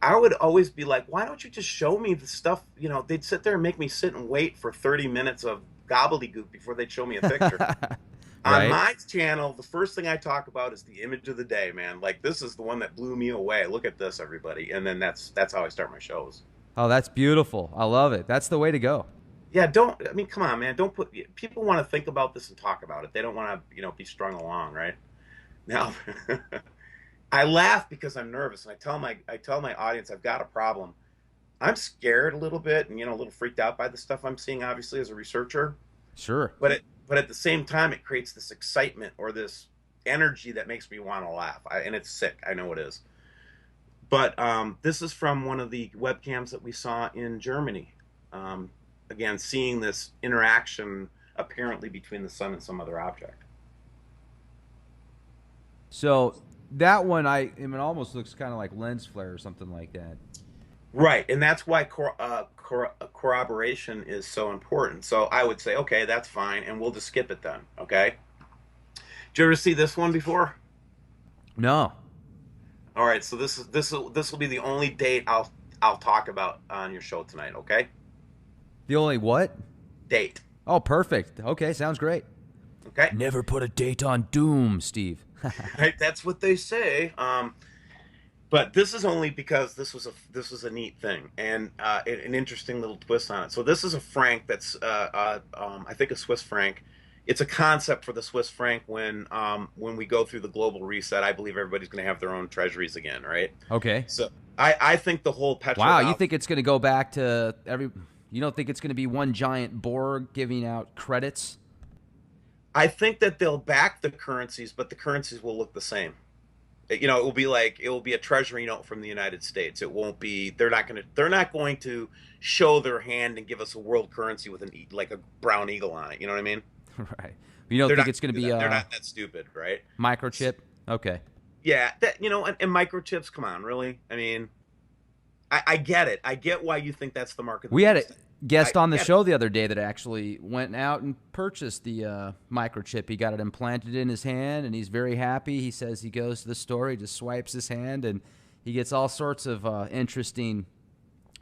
B: I would always be like, why don't you just show me the stuff? They'd sit there and make me sit and wait for 30 minutes of gobbledygook before they'd show me a picture.
A: Right.
B: On my channel, the first thing I talk about is the image of the day, man. Like, this is the one that blew me away. Look at this, everybody. And then that's how I start my shows.
A: Oh, that's beautiful. I love it. That's the way to go.
B: Yeah, come on, man. People want to think about this and talk about it. They don't want to, be strung along, right? Now, I laugh because I'm nervous, and I tell my audience I've got a problem. I'm scared a little bit, and a little freaked out by the stuff I'm seeing, obviously, as a researcher.
A: Sure.
B: But at the same time, it creates this excitement or this energy that makes me want to laugh, and it's sick. I know it is. But this is from one of the webcams that we saw in Germany. Again, seeing this interaction apparently between the sun and some other object.
A: So that one, it almost looks kind of like lens flare or something like that.
B: Right, and that's why corroboration is so important. So I would say, okay, that's fine, and we'll just skip it then. Okay. Did you ever see this one before?
A: No.
B: All right, so this will be the only date I'll talk about on your show tonight. Okay,
A: The only what?
B: date.
A: Oh, perfect. Okay, sounds great.
B: Okay,
A: Never put a date on doom, Steve.
B: right, that's what they say. But this is only because this was a neat thing and an interesting little twist on it. So this is a franc that's I think a Swiss franc. It's a concept for the Swiss franc when we go through the global reset. I believe everybody's going to have their own treasuries again, right?
A: Okay.
B: So I think the whole
A: Wow, you
B: petrodollar.
A: think it's going to go back to every? You don't think it's going to be one giant Borg giving out credits?
B: I think that they'll back the currencies, but the currencies will look the same. It will be like it will be a treasury note from the United States. It won't be. They're not going to show their hand and give us a world currency with like a brown eagle on it. You know what I mean?
A: Right. You don't
B: They're
A: think
B: not
A: it's going
B: gonna
A: to
B: do
A: be
B: that. They're
A: a
B: not that stupid, right?
A: microchip? Okay.
B: Yeah, and microchips. Come on, really? I mean, I get it. I get why you think that's the mark of the
A: We had a
B: beast. I
A: guest on the
B: get it.
A: show the other day that actually went out and purchased the microchip. He got it implanted in his hand, and he's very happy. He says he goes to the store, he just swipes his hand, and he gets all sorts of interesting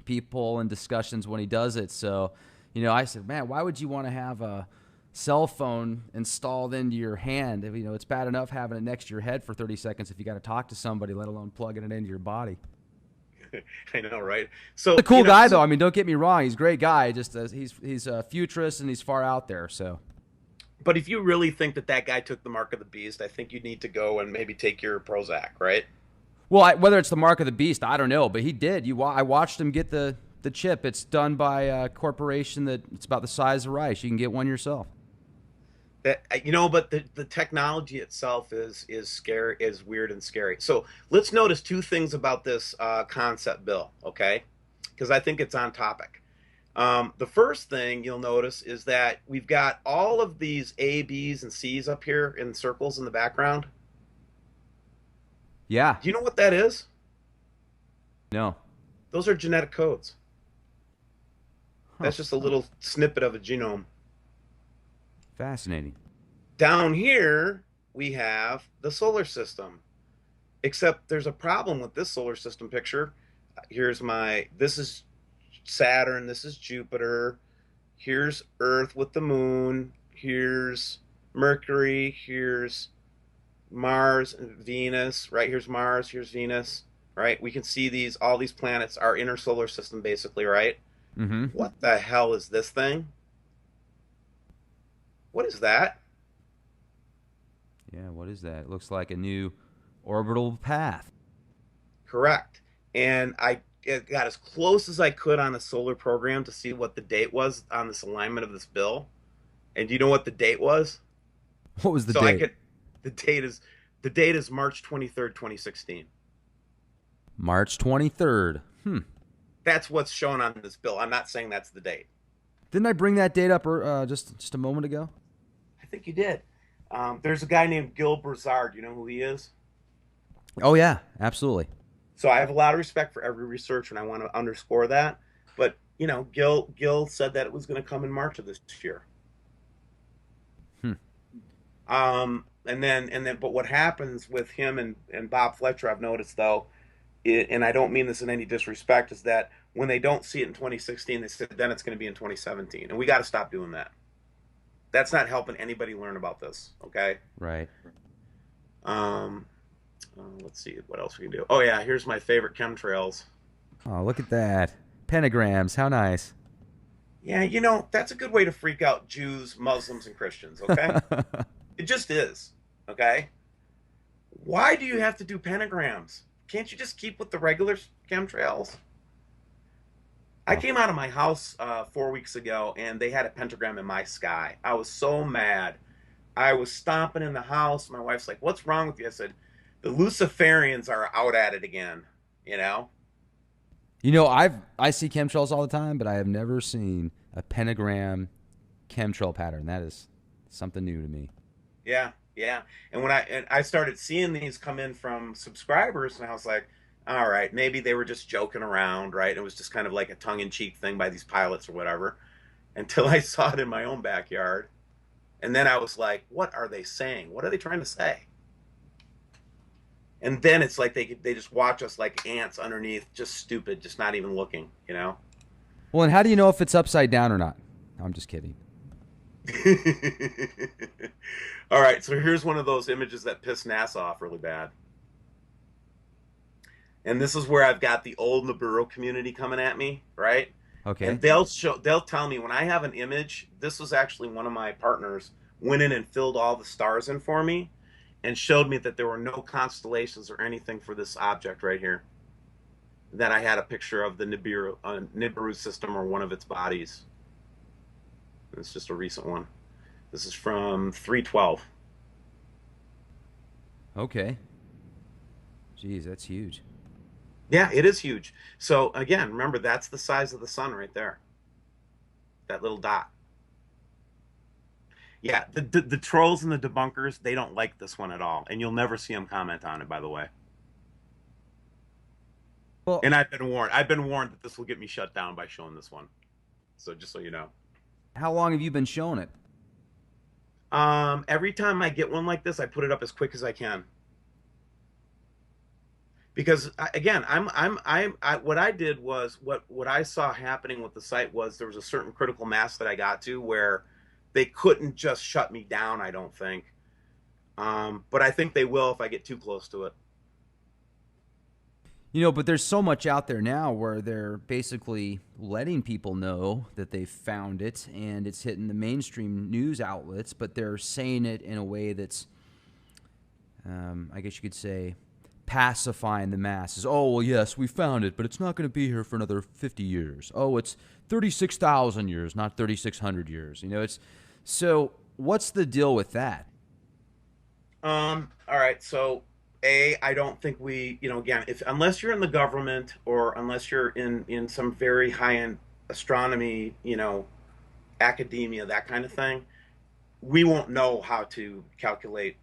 A: people and discussions when he does it. So, I said, man, why would you want to have a cell phone installed into your hand? It's bad enough having it next to your head for 30 seconds if you got to talk to somebody, let alone plugging it into your body.
B: I know, right?
A: A
B: So
A: cool guy, though. I mean, don't get me wrong. He's a great guy. Just he's a futurist and he's far out there. So,
B: but if you really think that that guy took the mark of the beast, I think you need to go and maybe take your Prozac, right?
A: well, whether it's the mark of the beast, I don't know, but he did. I watched him get the chip. It's done by a corporation that it's about the size of rice. You can get one yourself.
B: But the technology itself is scary, is weird and scary. So let's notice two things about this concept bill, okay? Because I think it's on topic. The first thing you'll notice is that we've got all of these A, B's, and C's up here in circles in the background.
A: Yeah.
B: Do you know what that is?
A: No.
B: Those are genetic codes.
A: Huh.
B: That's just a little snippet of a genome.
A: Fascinating.
B: Down here, we have the solar system. Except there's a problem with this solar system picture. This is Saturn, this is Jupiter, here's Earth with the moon, here's Mercury, here's Mars and Venus, right? Here's Mars, here's Venus, right? We can see all these planets, our inner solar system basically, right?
A: Mm-hmm.
B: What the hell is this thing? What is that?
A: Yeah, what is that? It looks like a new orbital path.
B: Correct. And I got as close as I could on the solar program to see what the date was on this alignment of this bill. And do you know what the date was?
A: What was the
B: So
A: date?
B: the date is March 23rd, 2016.
A: March 23rd.
B: That's what's shown on this bill. I'm not saying that's the date.
A: Didn't I bring that date up just a moment ago?
B: I think you did. There's a guy named Gil Brazard. You know who he is?
A: Oh, yeah, absolutely.
B: So I have a lot of respect for every researcher, and I want to underscore that. But Gil said that it was going to come in March of this year.
A: Hmm.
B: But what happens with him and Bob Fletcher, I've noticed though, and I don't mean this in any disrespect, is that when they don't see it in 2016, they said then it's going to be in 2017, and we got to stop doing that. That's not helping anybody learn about this. Okay.
A: Right.
B: Let's see what else we can do. Oh yeah, here's my favorite chemtrails.
A: Oh, look at that. Pentagrams. How nice.
B: Yeah, that's a good way to freak out Jews, Muslims, and Christians. Okay, it just is. Okay, why do you have to do pentagrams? Can't you just keep with the regular chemtrails? I
A: Oh,
B: came out of my house 4 weeks ago, and they had a pentagram in my sky. I was so mad. I was stomping in the house. My wife's like, "What's wrong with you?" I said, "The Luciferians are out at it again." You know?
A: I see chemtrails all the time, but I have never seen a pentagram chemtrail pattern. That is something new to me.
B: Yeah, yeah. And when I started seeing these come in from subscribers, and I was like, all right, maybe they were just joking around, right? It was just kind of like a tongue-in-cheek thing by these pilots or whatever, until I saw it in my own backyard. And then I was like, what are they saying? What are they trying to say? And then it's like they just watch us like ants underneath, just stupid, just not even looking, you know?
A: Well, and how do you know if it's upside down or not? I'm just kidding.
B: All right, so here's one of those images that piss NASA off really bad. And this is where I've got the old Nibiru community coming at me, right?
A: Okay.
B: And they'll tell me when I have an image. This was actually one of my partners went in and filled all the stars in for me, and showed me that there were no constellations or anything for this object right here. Then I had a picture of the Nibiru system or one of its bodies. It's just a recent one. This is from 312.
A: Okay. Jeez, that's huge.
B: Yeah, it is huge. So again, remember that's the size of the sun right there. That little dot. Yeah, the trolls and the debunkers, they don't like this one at all, and you'll never see them comment on it, by the way.
A: Well,
B: And I've been warned. I've been warned that this will get me shut down by showing this one. So just so you know.
A: how long have you been showing it?
B: Every time I get one like this, I put it up as quick as I can. Because again, what I did was what I saw happening with the site was there was a certain critical mass that I got to where they couldn't just shut me down. I don't think, but I think they will if I get too close to it.
A: You know, but there's so much out there now where they're basically letting people know that they found it and it's hitting the mainstream news outlets, but they're saying it in a way that's, I guess you could say, pacifying the masses. Oh, well, yes, we found it, but it's not going to be here for another 50 years. Oh, it's 36,000 years, not 3,600 years. You know, it's so what's the deal with that?
B: All right. So, I don't think we, again, if unless you're in the government or unless you're in some very high end astronomy, academia, that kind of thing, we won't know how to calculate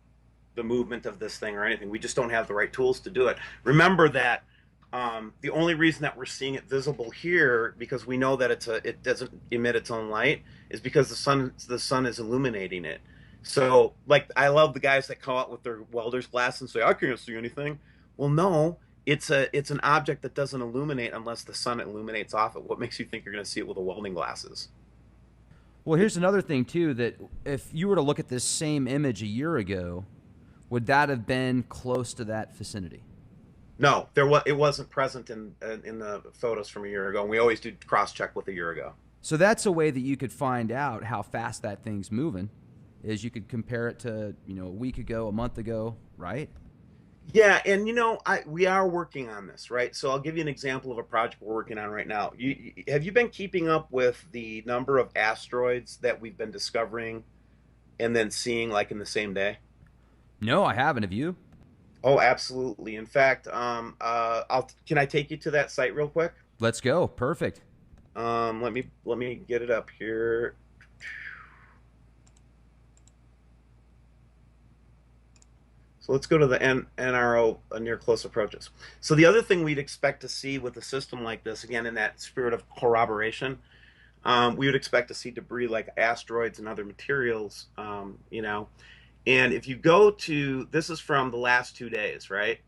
B: the movement of this thing or anything. We just don't have the right tools to do it. Remember that the only reason that we're seeing it visible here, because we know that it doesn't emit its own light, is because the sun is illuminating it. So, like, I love the guys that come out with their welder's glass and say, "I can't see anything." Well, no, it's an object that doesn't illuminate unless the sun illuminates off it. What makes you think you're going to see it with a welding glasses?
A: Well, here's another thing, too, that if you were to look at this same image a year ago, would that have been close to that vicinity?
B: No, it wasn't present in the photos from a year ago. And we always do cross check with a year ago.
A: So that's a way that you could find out how fast that thing's moving, is you could compare it to, a week ago, a month ago, right?
B: Yeah, and we are working on this, right? So I'll give you an example of a project we're working on right now. Have you been keeping up with the number of asteroids that we've been discovering and then seeing like in the same day?
A: No, I haven't. Have you?
B: Oh, absolutely. In fact, can I take you to that site real quick?
A: Let's go. Perfect.
B: Let me get it up here. So let's go to the NRO near close approaches. So the other thing we'd expect to see with a system like this, again, in that spirit of corroboration, we would expect to see debris like asteroids and other materials, And if you go to, this is from the last 2 days, right?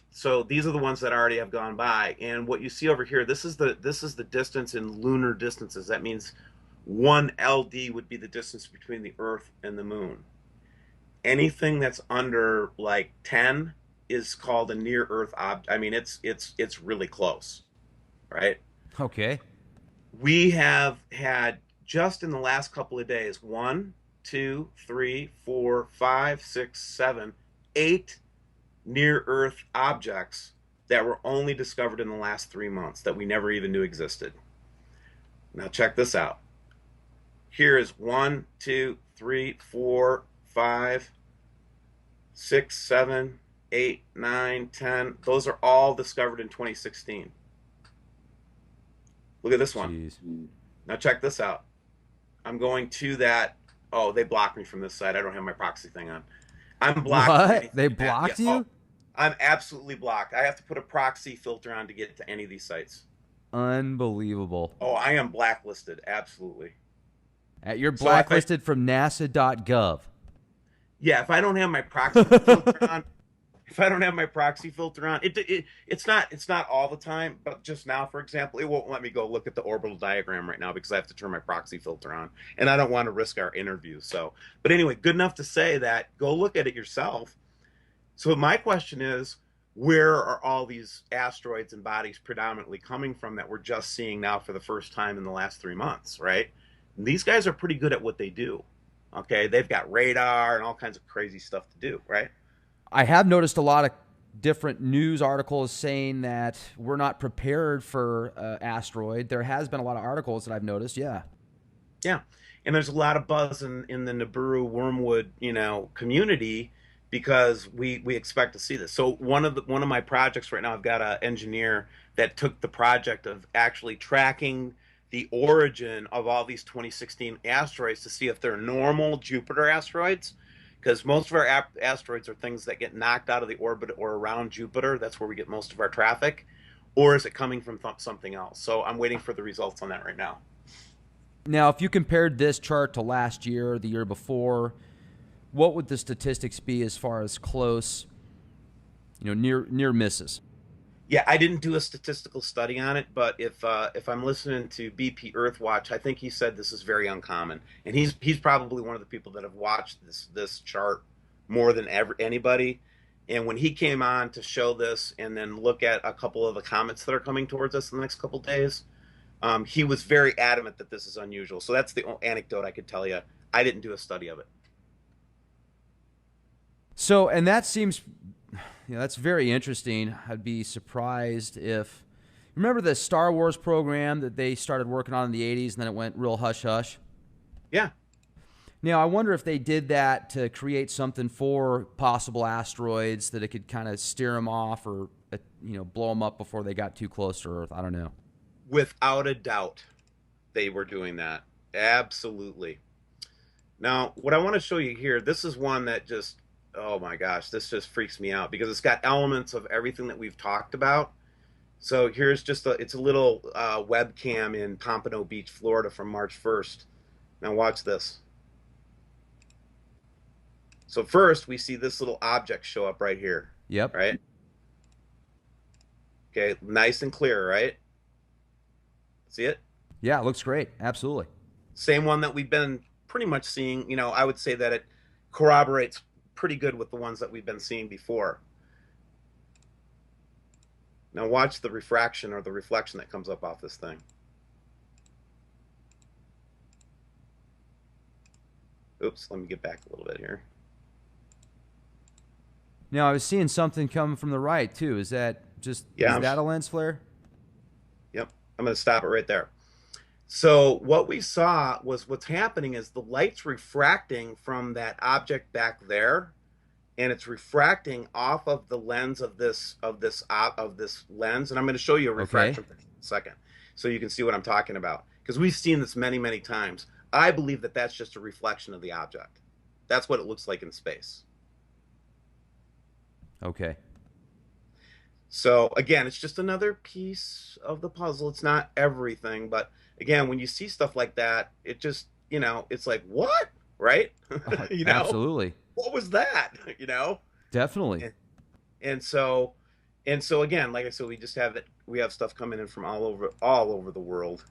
B: So these are the ones that already have gone by. And what you see over here, this is the distance in lunar distances. That means 1 LD would be the distance between the Earth and the Moon. Anything that's under like 10 is called a near Earth object. I mean, it's really close, right?
A: Okay.
B: We have had just in the last couple of days 1, 2, 3, 4, 5, 6, 7, 8 near Earth objects that were only discovered in the last 3 months that we never even knew existed. Now check this out. Here is 1, 2, 3, 4, 5, 6, 7, 8, 9, 10. Those are all discovered in 2016. Look at this one.
A: Jeez.
B: Now check this out. I'm going to that. Oh, they blocked me from this site. I don't have my proxy thing on. I'm blocked.
A: What? They blocked you?
B: Oh, I'm absolutely blocked. I have to put a proxy filter on to get to any of these sites.
A: Unbelievable.
B: Oh, I am blacklisted. Absolutely.
A: You're
B: So if I,
A: blacklisted from NASA.gov.
B: yeah, if I don't have my proxy filter on, if I don't have my proxy filter on, it's not all the time, but just now, for example, it won't let me go look at the orbital diagram right now because I have to turn my proxy filter on, and I don't want to risk our interview. So, but anyway, good enough to say that go look at it yourself. So my question is, where are all these asteroids and bodies predominantly coming from that we're just seeing now for the first time in the last 3 months, right? And these guys are pretty good at what they do. Okay, they've got radar and all kinds of crazy stuff to do, right?
A: I have noticed a lot of different news articles saying that we're not prepared for asteroid. There has been a lot of articles that I've noticed. Yeah.
B: Yeah, and there's a lot of buzz in the Nibiru wormwood, community because we expect to see this. So one of my projects right now, I've got an engineer that took the project of actually tracking the origin of all these 2016 asteroids to see if they're normal Jupiter asteroids, because most of our asteroids are things that get knocked out of the orbit or around Jupiter. That's where we get most of our traffic, or is it coming from something else? So I'm waiting for the results on that right now.
A: Now, if you compared this chart to last year or the year before, what would the statistics be as far as close, near misses?
B: Yeah, I didn't do a statistical study on it, but if I'm listening to BP Earthwatch, I think he said this is very uncommon, and he's probably one of the people that have watched this chart more than ever anybody. And when he came on to show this, and then look at a couple of the comments that are coming towards us in the next couple of days, he was very adamant that this is unusual. So that's the anecdote I could tell you. I didn't do a study of it.
A: So, and that seems, that's very interesting. I'd be surprised if, remember the Star Wars program that they started working on in the 80s and then it went real hush hush?
B: Yeah.
A: Now, I wonder if they did that to create something for possible asteroids that it could kind of steer them off or, blow them up before they got too close to Earth. I don't know.
B: Without a doubt, they were doing that. Absolutely. Now, what I want to show you here, this is one that just, oh my gosh, this just freaks me out because it's got elements of everything that we've talked about. So here's it's a little webcam in Pompano Beach, Florida from March 1st. Now watch this. So first we see this little object show up right here,
A: Yep.
B: right? Okay, nice and clear, right? See it?
A: Yeah, it looks great. Absolutely.
B: Same one that we've been pretty much seeing. I would say that it corroborates pretty good with the ones that we've been seeing before. Now watch the refraction or the reflection that comes up off this thing. Oops, let me get back a little bit here.
A: Now, I was seeing something coming from the right, too. Is that just,
B: Yeah,
A: is that a lens flare?
B: yep. I'm going to stop it right there. So what we saw was what's happening is the light's refracting from that object back there, and it's refracting off of the lens of this lens. And I'm going to show you a refraction in a second, so you can see what I'm talking about. Because we've seen this many, many times. I believe that that's just a reflection of the object. That's what it looks like in space.
A: Okay.
B: So again, it's just another piece of the puzzle. It's not everything, but again, when you see stuff like that, it just, it's like, what? Right?
A: Absolutely.
B: What was that?
A: Definitely.
B: And so again, like I said, we have stuff coming in from all over the world.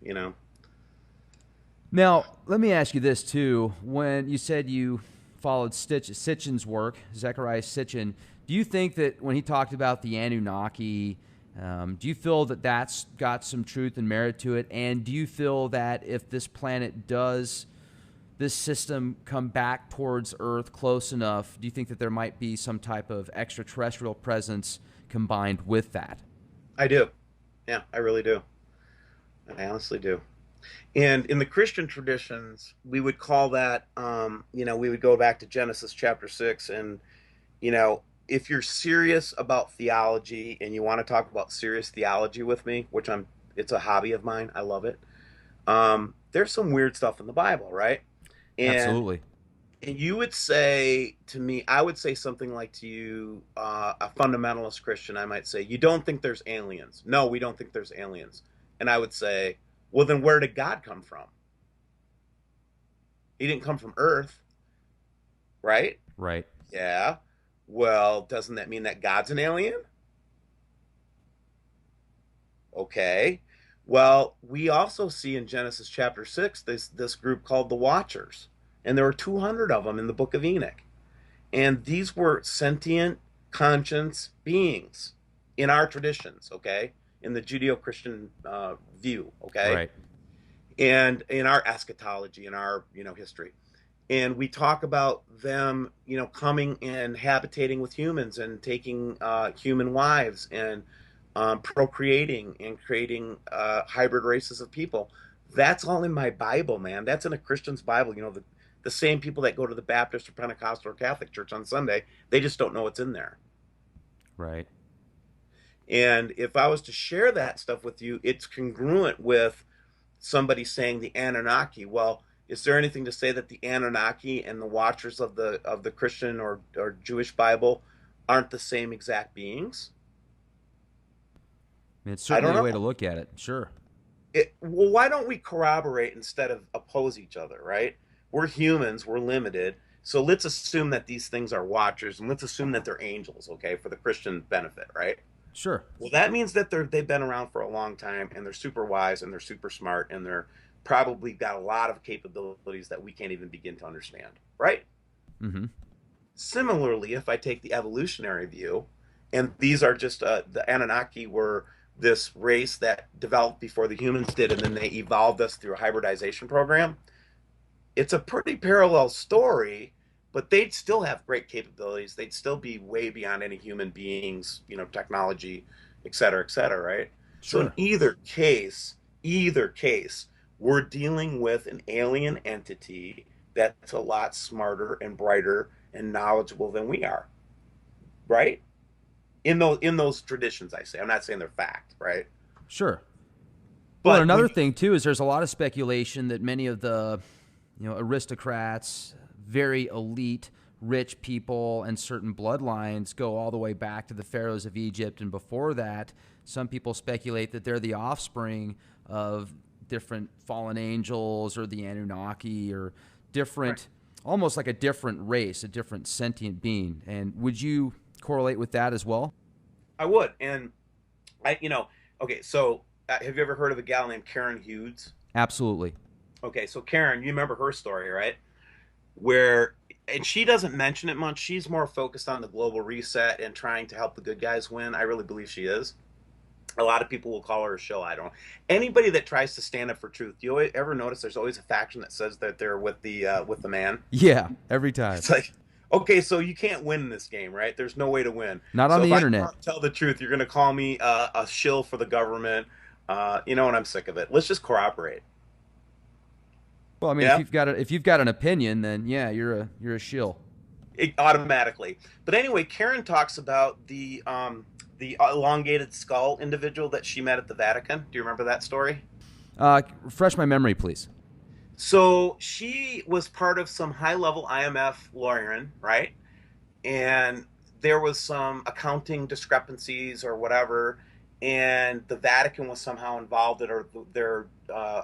A: Now, let me ask you this too. When you said you followed Sitchin's work, Zechariah Sitchin, do you think that when he talked about the Anunnaki, do you feel that that's got some truth and merit to it? And do you feel that if this planet does, this system come back towards Earth close enough, do you think that there might be some type of extraterrestrial presence combined with that?
B: I do. Yeah, I really do. I honestly do. And in the Christian traditions, we would call that, we would go back to Genesis chapter 6. And, if you're serious about theology and you want to talk about serious theology with me, it's a hobby of mine. I love it. There's some weird stuff in the Bible, right? And
A: Absolutely.
B: And you would say to me, I would say something like to you, a fundamentalist Christian, I might say, you don't think there's aliens? No, we don't think there's aliens. And I would say, well, then where did God come from? He didn't come from Earth, right?
A: Right.
B: Yeah. Well, doesn't that mean that God's an alien? Okay. Well, we also see in Genesis chapter 6 this group called the Watchers. And there were 200 of them in the book of Enoch. And these were sentient conscience beings in our traditions, okay? In the Judeo-Christian view, okay?
A: Right.
B: And in our eschatology, in our, history. And we talk about them, coming and habitating with humans and taking human wives and procreating and creating hybrid races of people. That's all in my Bible, man. That's in a Christian's Bible. The same people that go to the Baptist or Pentecostal or Catholic church on Sunday, they just don't know what's in there.
A: Right.
B: And if I was to share that stuff with you, it's congruent with somebody saying the Anunnaki. Well, is there anything to say that the Anunnaki and the Watchers of the Christian or Jewish Bible aren't the same exact beings?
A: I mean, it's
B: I
A: certainly
B: don't
A: a way
B: know.
A: to look at it. Sure.
B: Well, why don't we corroborate instead of oppose each other, right? We're humans, we're limited. So let's assume that these things are watchers and let's assume that they're angels, okay, for the Christian benefit, right?
A: Sure.
B: Well, that means that they've been around for a long time and they're super wise and they're super smart and they're probably got a lot of capabilities that we can't even begin to understand, right?
A: Mm-hmm.
B: Similarly, if I take the evolutionary view, and these are just the Anunnaki were this race that developed before the humans did, and then they evolved us through a hybridization program. It's a pretty parallel story, but they'd still have great capabilities. They'd still be way beyond any human beings, technology, et cetera, right? So in
A: Sure.
B: either case, we're dealing with an alien entity that's a lot smarter and brighter and knowledgeable than we are, right? In those traditions, I say. I'm not saying they're fact, right?
A: Sure. Well, and
B: But when
A: another
B: you,
A: thing too is there's a lot of speculation that many of the, aristocrats, very elite, rich people, and certain bloodlines go all the way back to the pharaohs of Egypt, and before that, some people speculate that they're the offspring of different fallen angels or the Anunnaki or
B: right,
A: different, almost like a different race, a different sentient being. And would you correlate with that as well?
B: I would, and okay. So have you ever heard of a gal named Karen Hughes?
A: Absolutely.
B: Okay, so Karen, you remember her story, right? Where and she doesn't mention it much. She's more focused on the global reset and trying to help the good guys win. I really believe she is. A lot of people will call her a shill. I don't. Anybody that tries to stand up for truth, you ever notice there's always a faction that says that they're with the man.
A: Yeah, every time.
B: It's like, okay, so you can't win this game, right? There's no way to win.
A: Not on
B: So if
A: the
B: I
A: internet.
B: tell the truth, you're going to call me a shill for the government. And I'm sick of it. Let's just cooperate.
A: Well, I mean,
B: Yeah,
A: if you've got an opinion, then yeah, you're a shill.
B: automatically. But anyway, Karen talks about the elongated skull individual that she met at the Vatican. Do you remember that story?
A: Refresh my memory, please.
B: So she was part of some high level IMF lawyering, right? And there was some accounting discrepancies or whatever, and the Vatican was somehow involved in, or their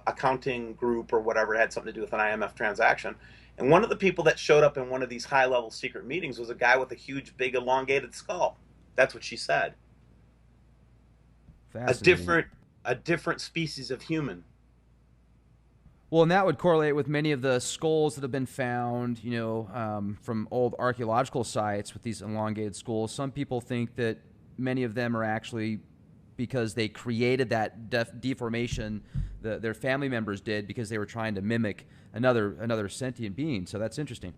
B: accounting group or whatever, it had something to do with an IMF transaction. And one of the people that showed up in one of these high level secret meetings was a guy with a huge, big, elongated skull. That's what she said. A
A: Fascinating.
B: different, a different species of human.
A: Well, and that would correlate with many of the skulls that have been found, from old archaeological sites with these elongated skulls. Some people think that many of them are actually because they created that deformation, their family members did because they were trying to mimic another sentient being. So that's interesting.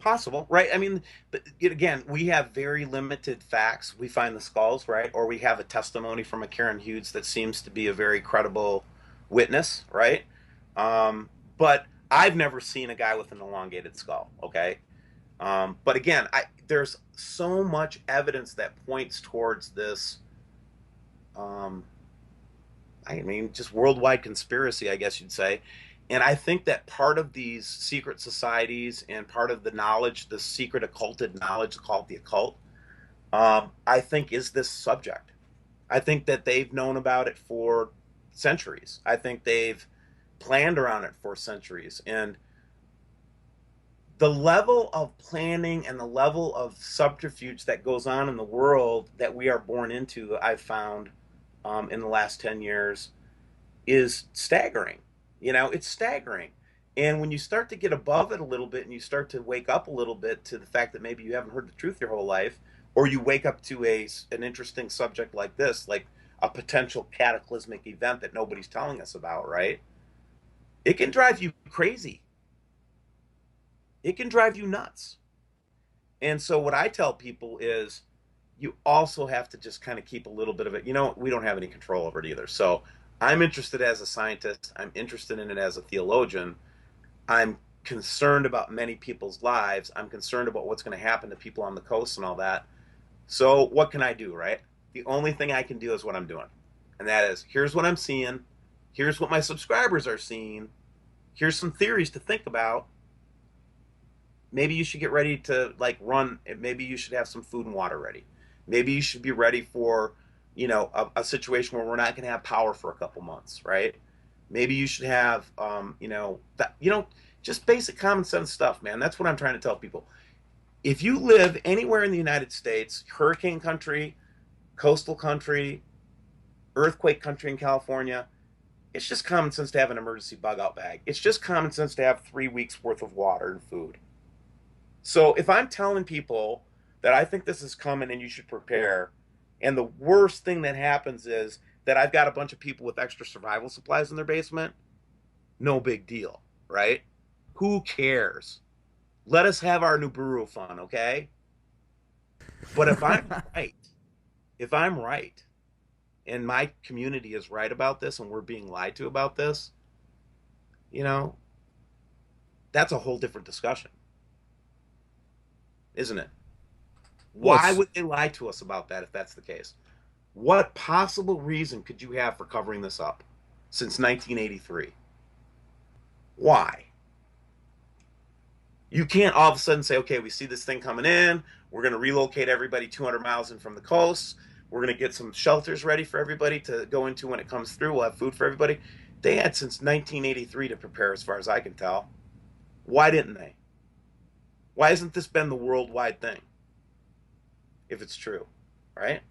B: Possible, right? I mean, but again, we have very limited facts. We find the skulls, right? Or we have a testimony from a Karen Hughes that seems to be a very credible witness, right? But I've never seen a guy with an elongated skull, okay? But again, there's so much evidence that points towards this, um, I mean, just worldwide conspiracy, I guess you'd say. And I think that part of these secret societies and part of the knowledge, the secret occulted knowledge called the occult, I think is this subject. I think that they've known about it for centuries. I think they've planned around it for centuries. And the level of planning and the level of subterfuge that goes on in the world that we are born into, I've found in the last 10 years, is staggering. It's staggering. And when you start to get above it a little bit and you start to wake up a little bit to the fact that maybe you haven't heard the truth your whole life, or you wake up to an interesting subject like this, like a potential cataclysmic event that nobody's telling us about, right? It can drive you crazy. It can drive you nuts. And so what I tell people is you also have to just kind of keep a little bit of it. We don't have any control over it either. So I'm interested as a scientist. I'm interested in it as a theologian. I'm concerned about many people's lives. I'm concerned about what's going to happen to people on the coast and all that. So what can I do, right? The only thing I can do is what I'm doing. And that is, here's what I'm seeing. Here's what my subscribers are seeing. Here's some theories to think about. Maybe you should get ready to run. Maybe you should have some food and water ready. Maybe you should be ready for, a situation where we're not going to have power for a couple months, right? Maybe you should have, just basic common sense stuff, man. That's what I'm trying to tell people. If you live anywhere in the United States, hurricane country, coastal country, earthquake country in California, it's just common sense to have an emergency bug out bag. It's just common sense to have 3 weeks worth of water and food. So if I'm telling people that I think this is coming and you should prepare, and the worst thing that happens is that I've got a bunch of people with extra survival supplies in their basement, no big deal, right? Who cares? Let us have our Nibiru fun, okay? But if I'm right, and my community is right about this and we're being lied to about this, you know, that's a whole different discussion, isn't it?
A: Well,
B: Why would they lie to us about that if that's the case? What possible reason could you have for covering this up since 1983? Why? You can't all of a sudden say, okay, we see this thing coming in. We're going to relocate everybody 200 miles in from the coast. We're going to get some shelters ready for everybody to go into when it comes through. We'll have food for everybody. They had since 1983 to prepare, as far as I can tell. Why didn't they? Why hasn't this been the worldwide thing? If it's true, right?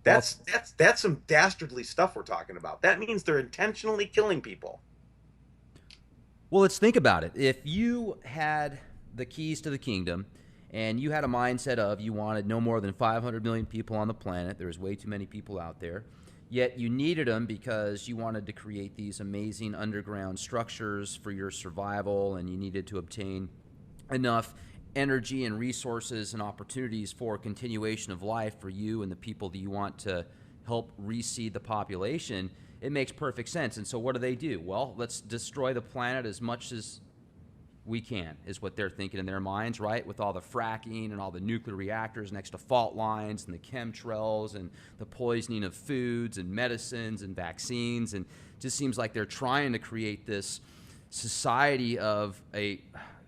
A: well,
B: That's some dastardly stuff we're talking about. That means they're intentionally killing people.
A: well, let's think about it. If you had the keys to the kingdom and you had a mindset of you wanted no more than 500 million people on the planet, there's way too many people out there, yet you needed them because you wanted to create these amazing underground structures for your survival, and you needed to obtain enough energy and resources and opportunities for continuation of life for you and the people that you want to help reseed the population, it makes perfect sense. And so what do? Well, let's destroy the planet as much as we can, is what they're thinking in their minds, right? With all the fracking and all the nuclear reactors next to fault lines and the chemtrails and the poisoning of foods and medicines and vaccines. And it just seems like they're trying to create this society of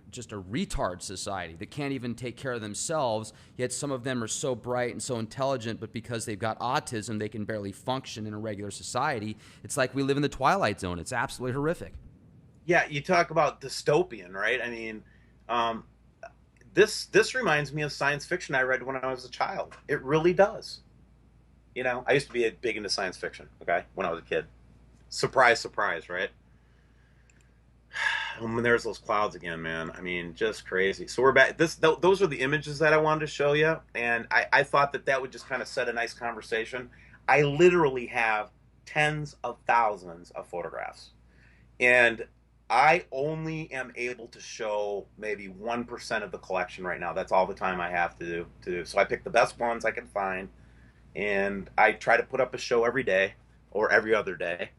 A: just a retard society that can't even take care of themselves, yet some of them are so bright and so intelligent, but because they've got autism, they can barely function in a regular society. It's like we live in the Twilight Zone. It's absolutely horrific.
B: Yeah, you talk about dystopian, right? I mean, this reminds me of science fiction I read when I was a child. It really does. I used to be big into science fiction, okay, when I was a kid. Surprise, surprise, right? When there's those clouds again, man. I mean, just crazy. So we're back. Those are the images that I wanted to show you, and I thought that would just kind of set a nice conversation. I literally have tens of thousands of photographs, and I only am able to show maybe 1% of the collection right now. That's all the time I have to do. So I pick the best ones I can find, and I try to put up a show every day or every other day.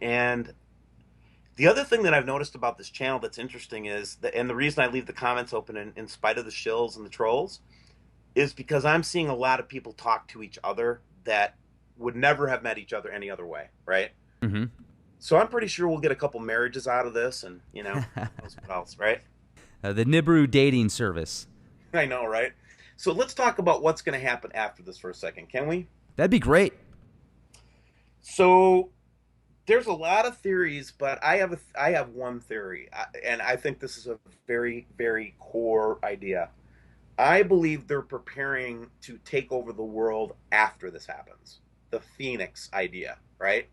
B: And the other thing that I've noticed about this channel that's interesting is that, and the reason I leave the comments open in spite of the shills and the trolls, is because I'm seeing a lot of people talk to each other that would never have met each other any other way, right?
A: Mm-hmm.
B: So I'm pretty sure we'll get a couple marriages out of this, and who knows what else, right?
A: The Nibiru dating service.
B: I know, right? So let's talk about what's going to happen after this for a second, can we?
A: That'd be great.
B: So there's a lot of theories, but I have one theory, and I think this is a very, very core idea. I believe they're preparing to take over the world after this happens. The Phoenix idea, right?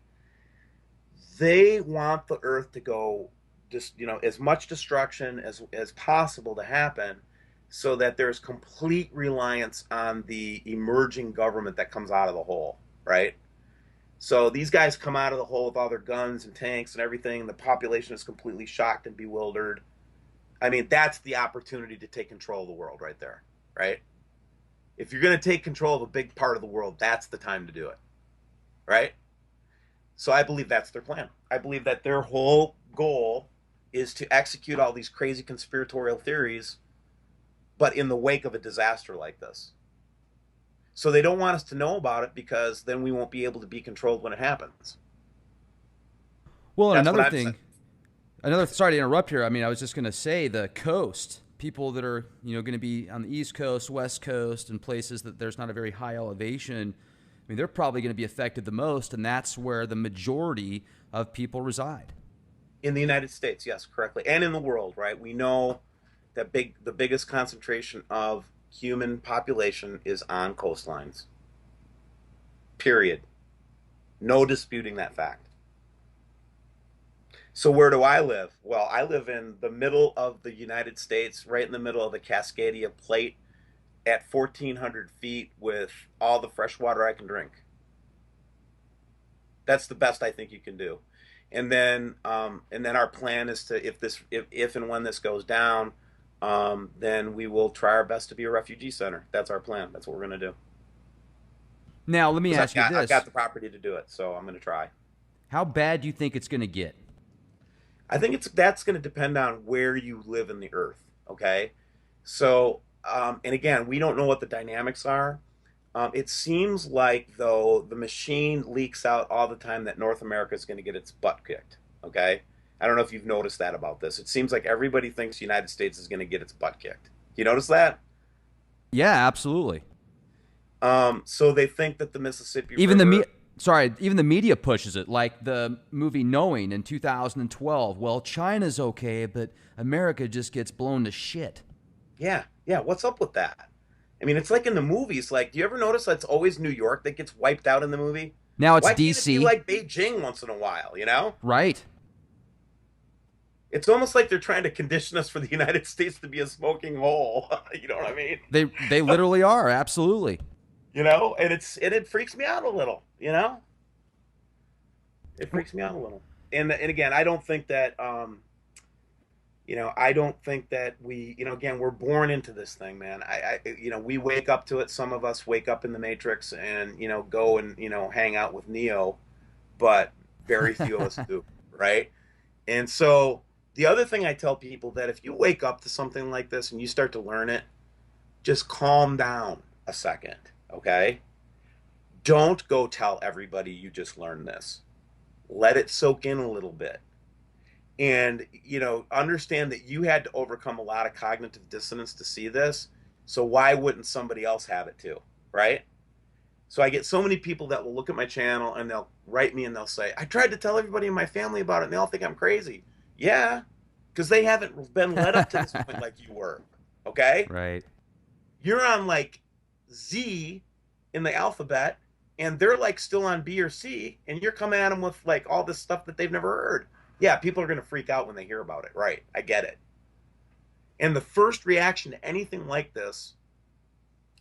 B: They want the Earth to go just, as much destruction as possible to happen, so that there's complete reliance on the emerging government that comes out of the hole, right? So these guys come out of the hole with all their guns and tanks and everything. And the population is completely shocked and bewildered. I mean, that's the opportunity to take control of the world right there, right? If you're going to take control of a big part of the world, that's the time to do it, right? So I believe that's their plan. I believe that their whole goal is to execute all these crazy conspiratorial theories, but in the wake of a disaster like this. So they don't want us to know about it because then we won't be able to be controlled when it happens.
A: Well, and
B: That's what
A: another
B: I'm
A: thing,
B: saying.
A: sorry to interrupt here. I mean, I was just going to say the coast, people that are, going to be on the East Coast, West Coast, and places that there's not a very high elevation. I mean, they're probably going to be affected the most, and that's where the majority of people reside.
B: In the United States, yes, correctly, and in the world, right? We know that the biggest concentration of human population is on coastlines. Period. No disputing that fact. So where do I live? Well, I live in the middle of the United States, right in the middle of the Cascadia Plate at 1,400 feet with all the fresh water I can drink. That's the best I think you can do. And then our plan is to, if and when this goes down, then we will try our best to be a refugee center. That's our plan. That's what we're going to do.
A: Now, let me
B: Because
A: ask you
B: I've
A: this.
B: got the property to do it, so I'm going to try.
A: How bad do you think it's going to get?
B: I think that's going to depend on where you live in the earth. Okay, so and again, we don't know what the dynamics are. It seems like though the machine leaks out all the time that North America is going to get its butt kicked. Okay, I don't know if you've noticed that about this. It seems like everybody thinks the United States is going to get its butt kicked. You notice that?
A: Yeah, absolutely.
B: So they think that the Mississippi
A: Even
B: River.
A: even the media pushes it, like the movie Knowing in 2012. Well, China's okay, but America just gets blown to shit.
B: Yeah, yeah. What's up with that? I mean, it's like in the movies. Like, do you ever notice that it's always New York that gets wiped out in the movie?
A: Now it's
B: Why can't it be
A: DC,
B: like Beijing once in a while?
A: right?
B: It's almost like they're trying to condition us for the United States to be a smoking hole. You know what I mean?
A: They literally are, absolutely.
B: And it freaks me out a little. It freaks me out a little. And again, I don't think that I don't think that again, we're born into this thing, man. We wake up to it. Some of us wake up in the Matrix and, go and, hang out with Neo, but very few of us do, right? And so the other thing I tell people that if you wake up to something like this and you start to learn it, just calm down a second, okay? Don't go tell everybody you just learned this. Let it soak in a little bit. And, understand that you had to overcome a lot of cognitive dissonance to see this. So why wouldn't somebody else have it too? Right? So I get so many people that will look at my channel and they'll write me and they'll say, I tried to tell everybody in my family about it and they all think I'm crazy. Yeah, because they haven't been led up to this point like you were. Okay?
A: Right.
B: You're on like Z in the alphabet and they're like still on B or C and you're coming at them with like all this stuff that they've never heard. Yeah, people are going to freak out when they hear about it. Right. I get it. And the first reaction to anything like this,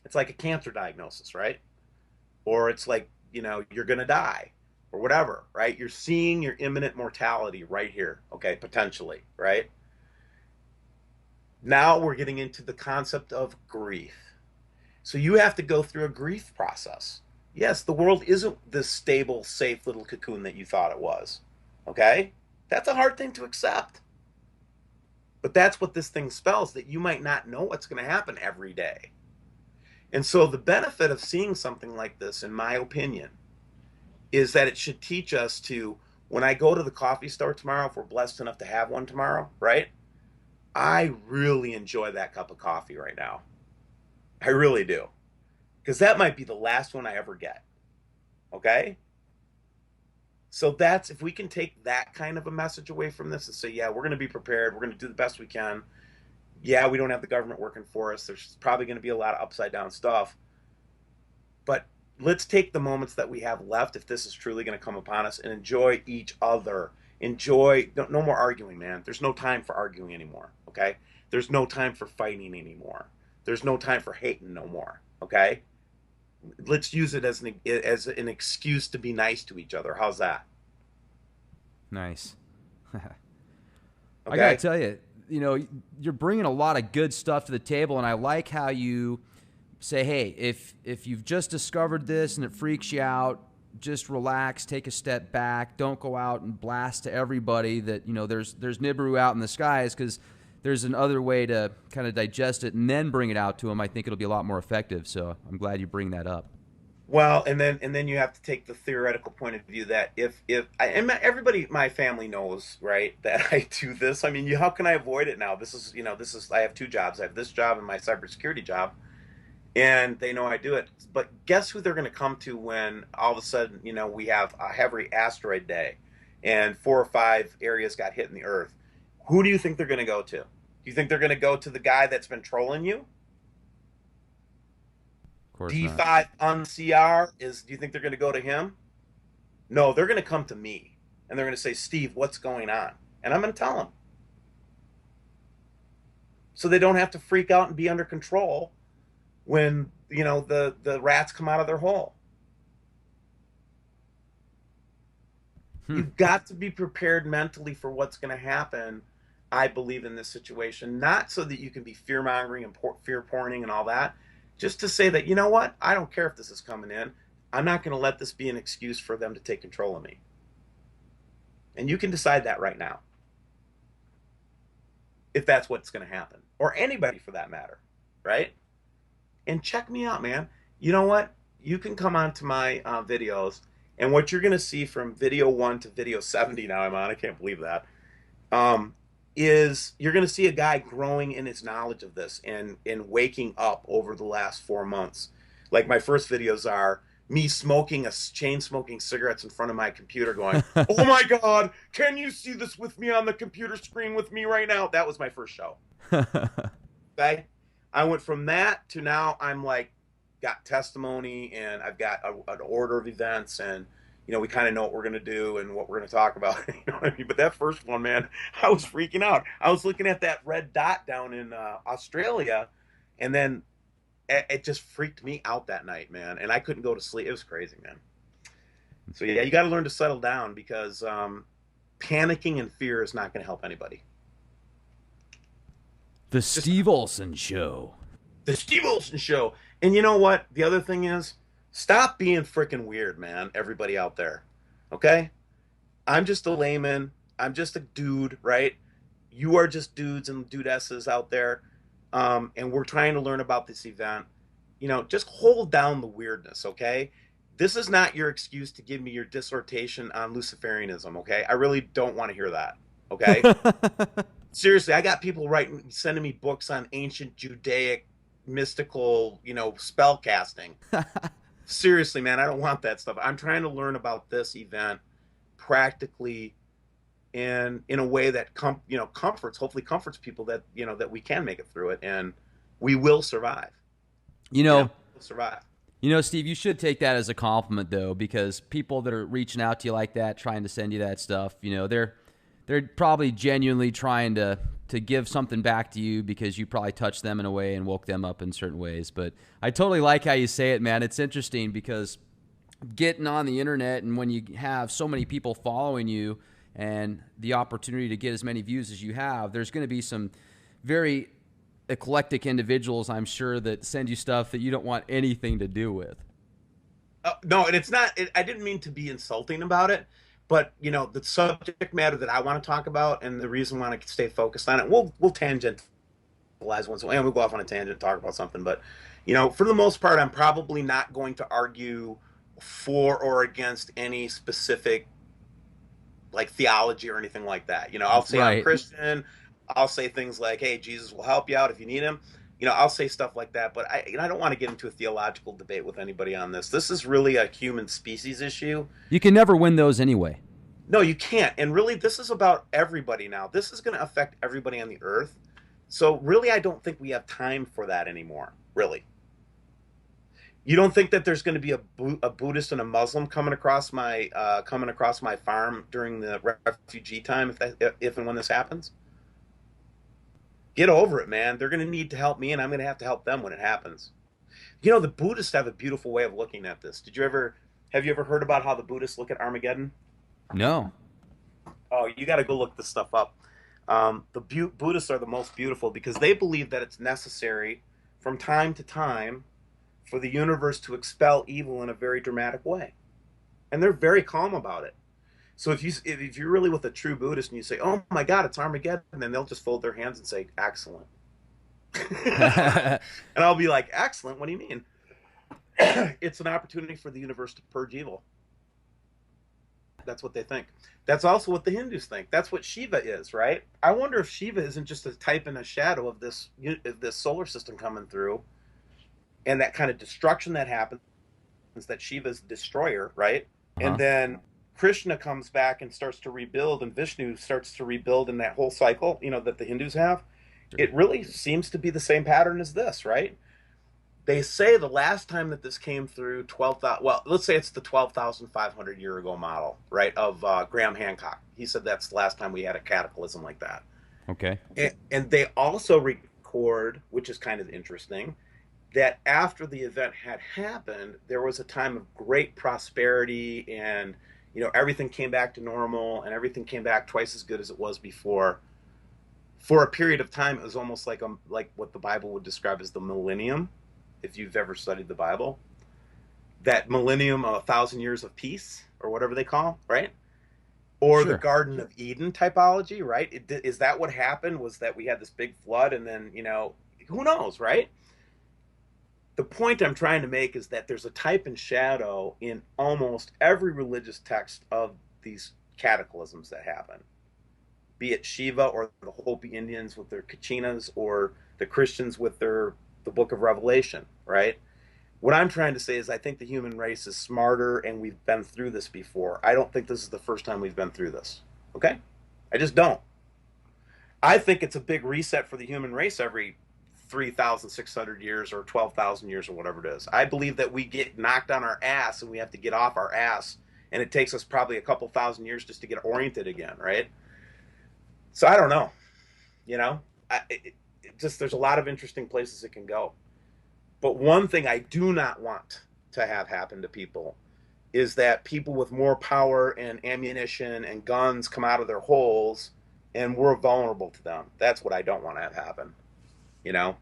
B: it's like a cancer diagnosis, right? Or it's like, you're going to die or whatever, right? You're seeing your imminent mortality right here. Okay. Potentially, right? Now we're getting into the concept of grief. So you have to go through a grief process. Yes, the world isn't this stable, safe little cocoon that you thought it was. Okay? That's a hard thing to accept. But that's what this thing spells, that you might not know what's going to happen every day. And so the benefit of seeing something like this, in my opinion, is that it should teach us to when I go to the coffee store tomorrow, if we're blessed enough to have one tomorrow, right? I really enjoy that cup of coffee right now. I really do. Because that might be the last one I ever get. Okay? So that's, if we can take that kind of a message away from this and say, yeah, we're going to be prepared. We're going to do the best we can. Yeah, we don't have the government working for us. There's probably going to be a lot of upside down stuff. But let's take the moments that we have left, if this is truly going to come upon us, and enjoy each other. Enjoy, no more arguing, man. There's no time for arguing anymore. Okay? There's no time for fighting anymore. There's no time for hating no more. Okay? Let's use it as an excuse to be nice to each other. How's that?
A: Nice. I gotta
B: Okay.
A: tell you, you're bringing a lot of good stuff to the table, and I like how you say, "Hey, if you've just discovered this and it freaks you out, just relax, take a step back. Don't go out and blast to everybody that there's Nibiru out in the skies, because there's another way to kind of digest it and then bring it out to them. I think it'll be a lot more effective. So I'm glad you bring that up."
B: Well, and then you have to take the theoretical point of view that if I, and everybody, my family knows, right, that I do this. I mean, how can I avoid it now? This is I have two jobs. I have this job and my cybersecurity job, and they know I do it. But guess who they're going to come to when all of a sudden, we have a heavy asteroid day, and 4 or 5 areas got hit in the Earth? Who do you think they're going to go to? Do you think they're going to go to the guy that's been trolling you?
A: Of course not.
B: D5 on CR is, do you think they're going to go to him? No, they're going to come to me and they're going to say, Steve, what's going on? And I'm going to tell them. So they don't have to freak out and be under control when, the rats come out of their hole.
A: Hmm.
B: You've got to be prepared mentally for what's going to happen, I believe, in this situation. Not so that you can be fear mongering and fear porning and all that. Just to say that, you know what? I don't care if this is coming in. I'm not going to let this be an excuse for them to take control of me. And you can decide that right now, if that's what's going to happen, or anybody for that matter, right? And check me out, man. You know what? You can come on to my videos, and what you're going to see from video 1 to video 70 now I'm on, I can't believe that, um, is you're going to see a guy growing in his knowledge of this and waking up over the last 4 months. Like, my first videos are me smoking chain smoking cigarettes in front of my computer going, oh my God, can you see this with me on the computer screen with me right now? That was my first show. Okay. I went from that to now I'm like, got testimony and I've got an order of events, and we kind of know what we're going to do and what we're going to talk about. You know what I mean? But that first one, man, I was freaking out. I was looking at that red dot down in Australia, and then it just freaked me out that night, man. And I couldn't go to sleep. It was crazy, man. So yeah, you got to learn to settle down, because panicking and fear is not going to help anybody.
A: The
B: Just
A: Steve Olson Show.
B: the Steve Olson Show. And you know what? The other thing is, stop being freaking weird, man. Everybody out there, okay? I'm just a layman. I'm just a dude, right? You are just dudes and dudesses out there, and we're trying to learn about this event. Just hold down the weirdness, okay? This is not your excuse to give me your dissertation on Luciferianism, okay? I really don't want to hear that, okay? Seriously, I got people sending me books on ancient Judaic mystical, spell casting. Seriously, man, I don't want that stuff. I'm trying to learn about this event practically and in a way that hopefully comforts people, that that we can make it through it, and we will survive.
A: You know,
B: We'll survive.
A: Steve, you should take that as a compliment, though, because people that are reaching out to you like that, trying to send you that stuff, they're probably genuinely trying to give something back to you, because you probably touched them in a way and woke them up in certain ways. But I totally like how you say it, man. It's interesting, because getting on the internet, and when you have so many people following you and the opportunity to get as many views as you have, there's going to be some very eclectic individuals, I'm sure, that send you stuff that you don't want anything to do with.
B: No, and it's not. I didn't mean to be insulting about it, but the subject matter that I want to talk about, and the reason I want to stay focused on it, we'll tangentialize once, and we'll go off on a tangent and talk about something. But for the most part, I'm probably not going to argue for or against any specific like theology or anything like that. You know, I'll say I'm
A: Right.
B: Christian. I'll say things like, "Hey, Jesus will help you out if you need him." You know, I'll say stuff like that, but I don't want to get into a theological debate with anybody on this. This is really a human species issue.
A: You can never win those anyway.
B: No, you can't. And really, this is about everybody now. This is going to affect everybody on the earth. So really, I don't think we have time for that anymore. Really. You don't think that there's going to be a Buddhist and a Muslim coming across my farm during the refugee time if and when this happens? Get over it, man. They're going to need to help me, and I'm going to have to help them when it happens. You know, the Buddhists have a beautiful way of looking at this. Have you ever heard about how the Buddhists look at Armageddon?
A: No.
B: Oh, you got to go look this stuff up. Buddhists are the most beautiful because they believe that it's necessary from time to time for the universe to expel evil in a very dramatic way, and they're very calm about it. So if you're really with a true Buddhist and you say, "Oh my God, it's Armageddon," then they'll just fold their hands and say, "Excellent," and I'll be like, "Excellent? What do you mean?" It's an opportunity for the universe to purge evil. That's what they think. That's also what the Hindus think. That's what Shiva is, right? I wonder if Shiva isn't just a type and a shadow of this solar system coming through, and that kind of destruction that happens. That Shiva's the destroyer, right? And
A: Uh-huh.
B: then Krishna comes back and starts to rebuild, and Vishnu starts to rebuild in that whole cycle, you know, that the Hindus have.
A: Sure.
B: It really seems to be the same pattern as this, right? They say the last time that this came through 12,000, well, let's say it's the 12,500 year ago model, right, of Graham Hancock. He said that's the last time we had a cataclysm like that.
A: Okay.
B: And they also record, which is kind of interesting, that after the event had happened, there was a time of great prosperity, and you know everything came back to normal, and everything came back twice as good as it was before. For a period of time, it was almost like what the Bible would describe as the millennium, if you've ever studied the Bible. That millennium, 1,000 years of peace, or whatever they call, right? Or the
A: Sure.
B: Garden of Eden typology, right? Is that what happened? Was that we had this big flood, and then who knows, right? The point I'm trying to make is that there's a type and shadow in almost every religious text of these cataclysms that happen, be it Shiva or the Hopi Indians with their Kachinas or the Christians with the Book of Revelation, right? What I'm trying to say is I think the human race is smarter and we've been through this before. I don't think this is the first time we've been through this. Okay? I just don't. I think it's a big reset for the human race every 3,600 years or 12,000 years or whatever it is. I believe that we get knocked on our ass and we have to get off our ass, and it takes us probably a couple thousand years just to get oriented again, right? So I don't know. You know, just there's a lot of interesting places it can go. But one thing I do not want to have happen to people is that people with more power and ammunition and guns come out of their holes and we're vulnerable to them. That's what I don't want to have happen. You know?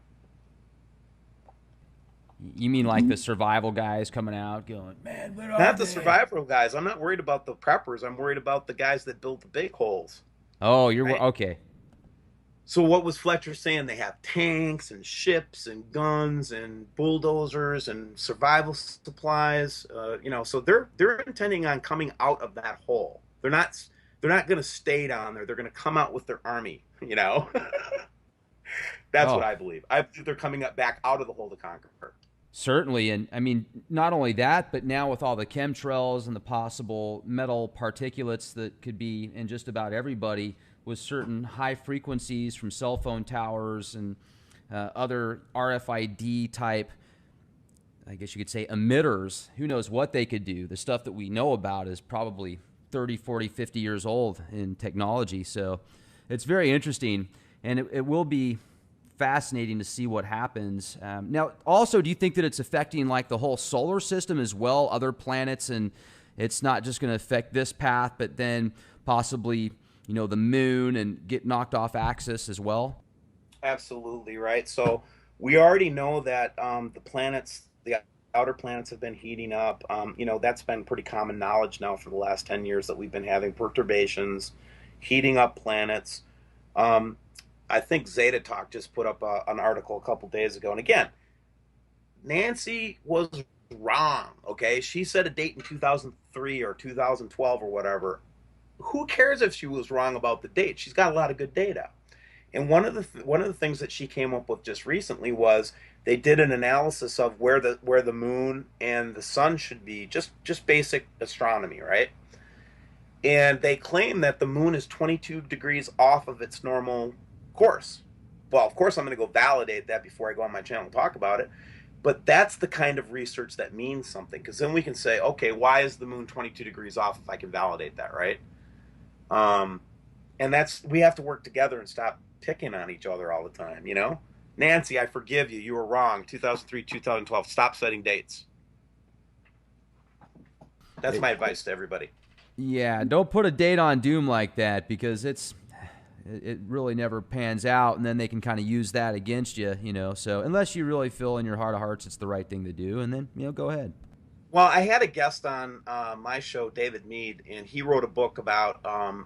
A: You mean like the survival guys coming out going, man, where are
B: Not the
A: they?
B: survival guys. I'm not worried about the preppers. I'm worried about the guys that build the big holes.
A: Oh, you're
B: Right?
A: okay.
B: So what was Fletcher saying? They have tanks and ships and guns and bulldozers and survival supplies. So they're intending on coming out of that hole. They're not going to stay down there. They're going to come out with their army. You know, that's what
A: Oh,
B: I believe. I believe they're coming up back out of the hole to conquer.
A: certainly. And I mean, not only that, but now with all the chemtrails and the possible metal particulates that could be in just about everybody with certain high frequencies from cell phone towers and other RFID type, I guess you could say, emitters. Who knows what they could do? The stuff that we know about is probably 30, 40, 50 years old in technology. So it's very interesting. And it will be fascinating to see what happens. Now, also, do you think that it's affecting like the whole solar system as well, other planets, and it's not just going to affect this path, but then possibly, the moon and get knocked off axis as well?
B: Absolutely right. So we already know that the outer planets have been heating up. That's been pretty common knowledge now for the last 10 years that we've been having perturbations, heating up planets. Um, I think Zeta Talk just put up an article a couple days ago. And again, Nancy was wrong. Okay. She said a date in 2003 or 2012 or whatever. who cares if she was wrong about the date? She's got a lot of good data. And one of the things that she came up with just recently was they did an analysis of where the moon and the sun should be, just basic astronomy, right? And they claim that the moon is 22 degrees off of its normal course. Well, of course, I'm going to go validate that before I go on my channel and talk about it. But that's the kind of research that means something, because then we can say, okay, why is the moon 22 degrees off if I can validate that, right? Um, and that's we have to work together and stop picking on each other all the time, you know? Nancy, I forgive you. You were wrong. 2003, 2012. Stop setting dates. That's my advice to everybody.
A: Yeah, don't put a date on doom like that, because it really never pans out, and then they can kind of use that against you, you know. So unless you really feel in your heart of hearts it's the right thing to do, and then, you know, go ahead.
B: Well, I had a guest on my show, David Mead, and he wrote a book about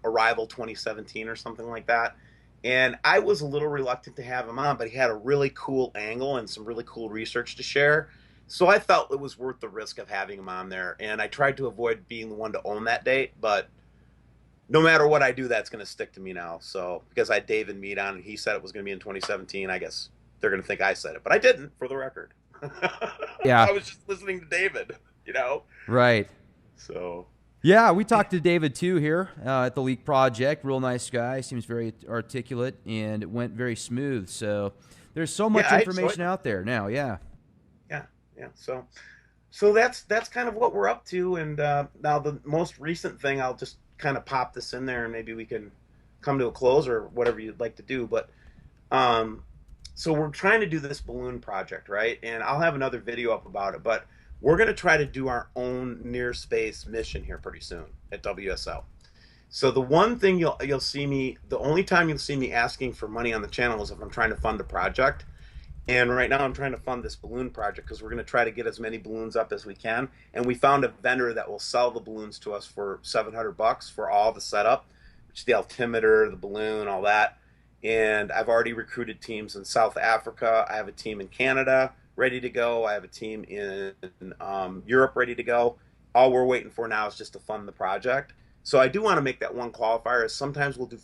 B: Arrival 2017 or something like that. And I was a little reluctant to have him on, but he had a really cool angle and some really cool research to share. So I felt it was worth the risk of having him on there. And I tried to avoid being the one to own that date, but no matter what I do, that's going to stick to me now. So because I had David Mead on and he said it was going to be in 2017, I guess they're going to think I said it, but I didn't, for the record.
A: Yeah,
B: I was just listening to David, you know?
A: right.
B: So,
A: Yeah, we talked to David too here at the Leak Project. Real nice guy. Seems very articulate, and it went very smooth. So there's so much
B: yeah, I enjoyed
A: information
B: it.
A: out there now. Yeah.
B: Yeah, yeah. So that's kind of what we're up to. And now the most recent thing, I'll just kind of pop this in there, and maybe we can come to a close or whatever you'd like to do. But um, so we're trying to do this balloon project, right? And I'll have another video up about it, but we're going to try to do our own near space mission here pretty soon at WSL. So the one thing you'll see me, the only time you'll see me asking for money on the channel is if I'm trying to fund a project. And right now I'm trying to fund this balloon project because we're going to try to get as many balloons up as we can. And we found a vendor that will sell the balloons to us for $700 for all the setup, which is the altimeter, the balloon, all that. And I've already recruited teams in South Africa. I have a team in Canada ready to go. I have a team in Europe ready to go. All we're waiting for now is just to fund the project. So I do want to make that one qualifier is sometimes we'll do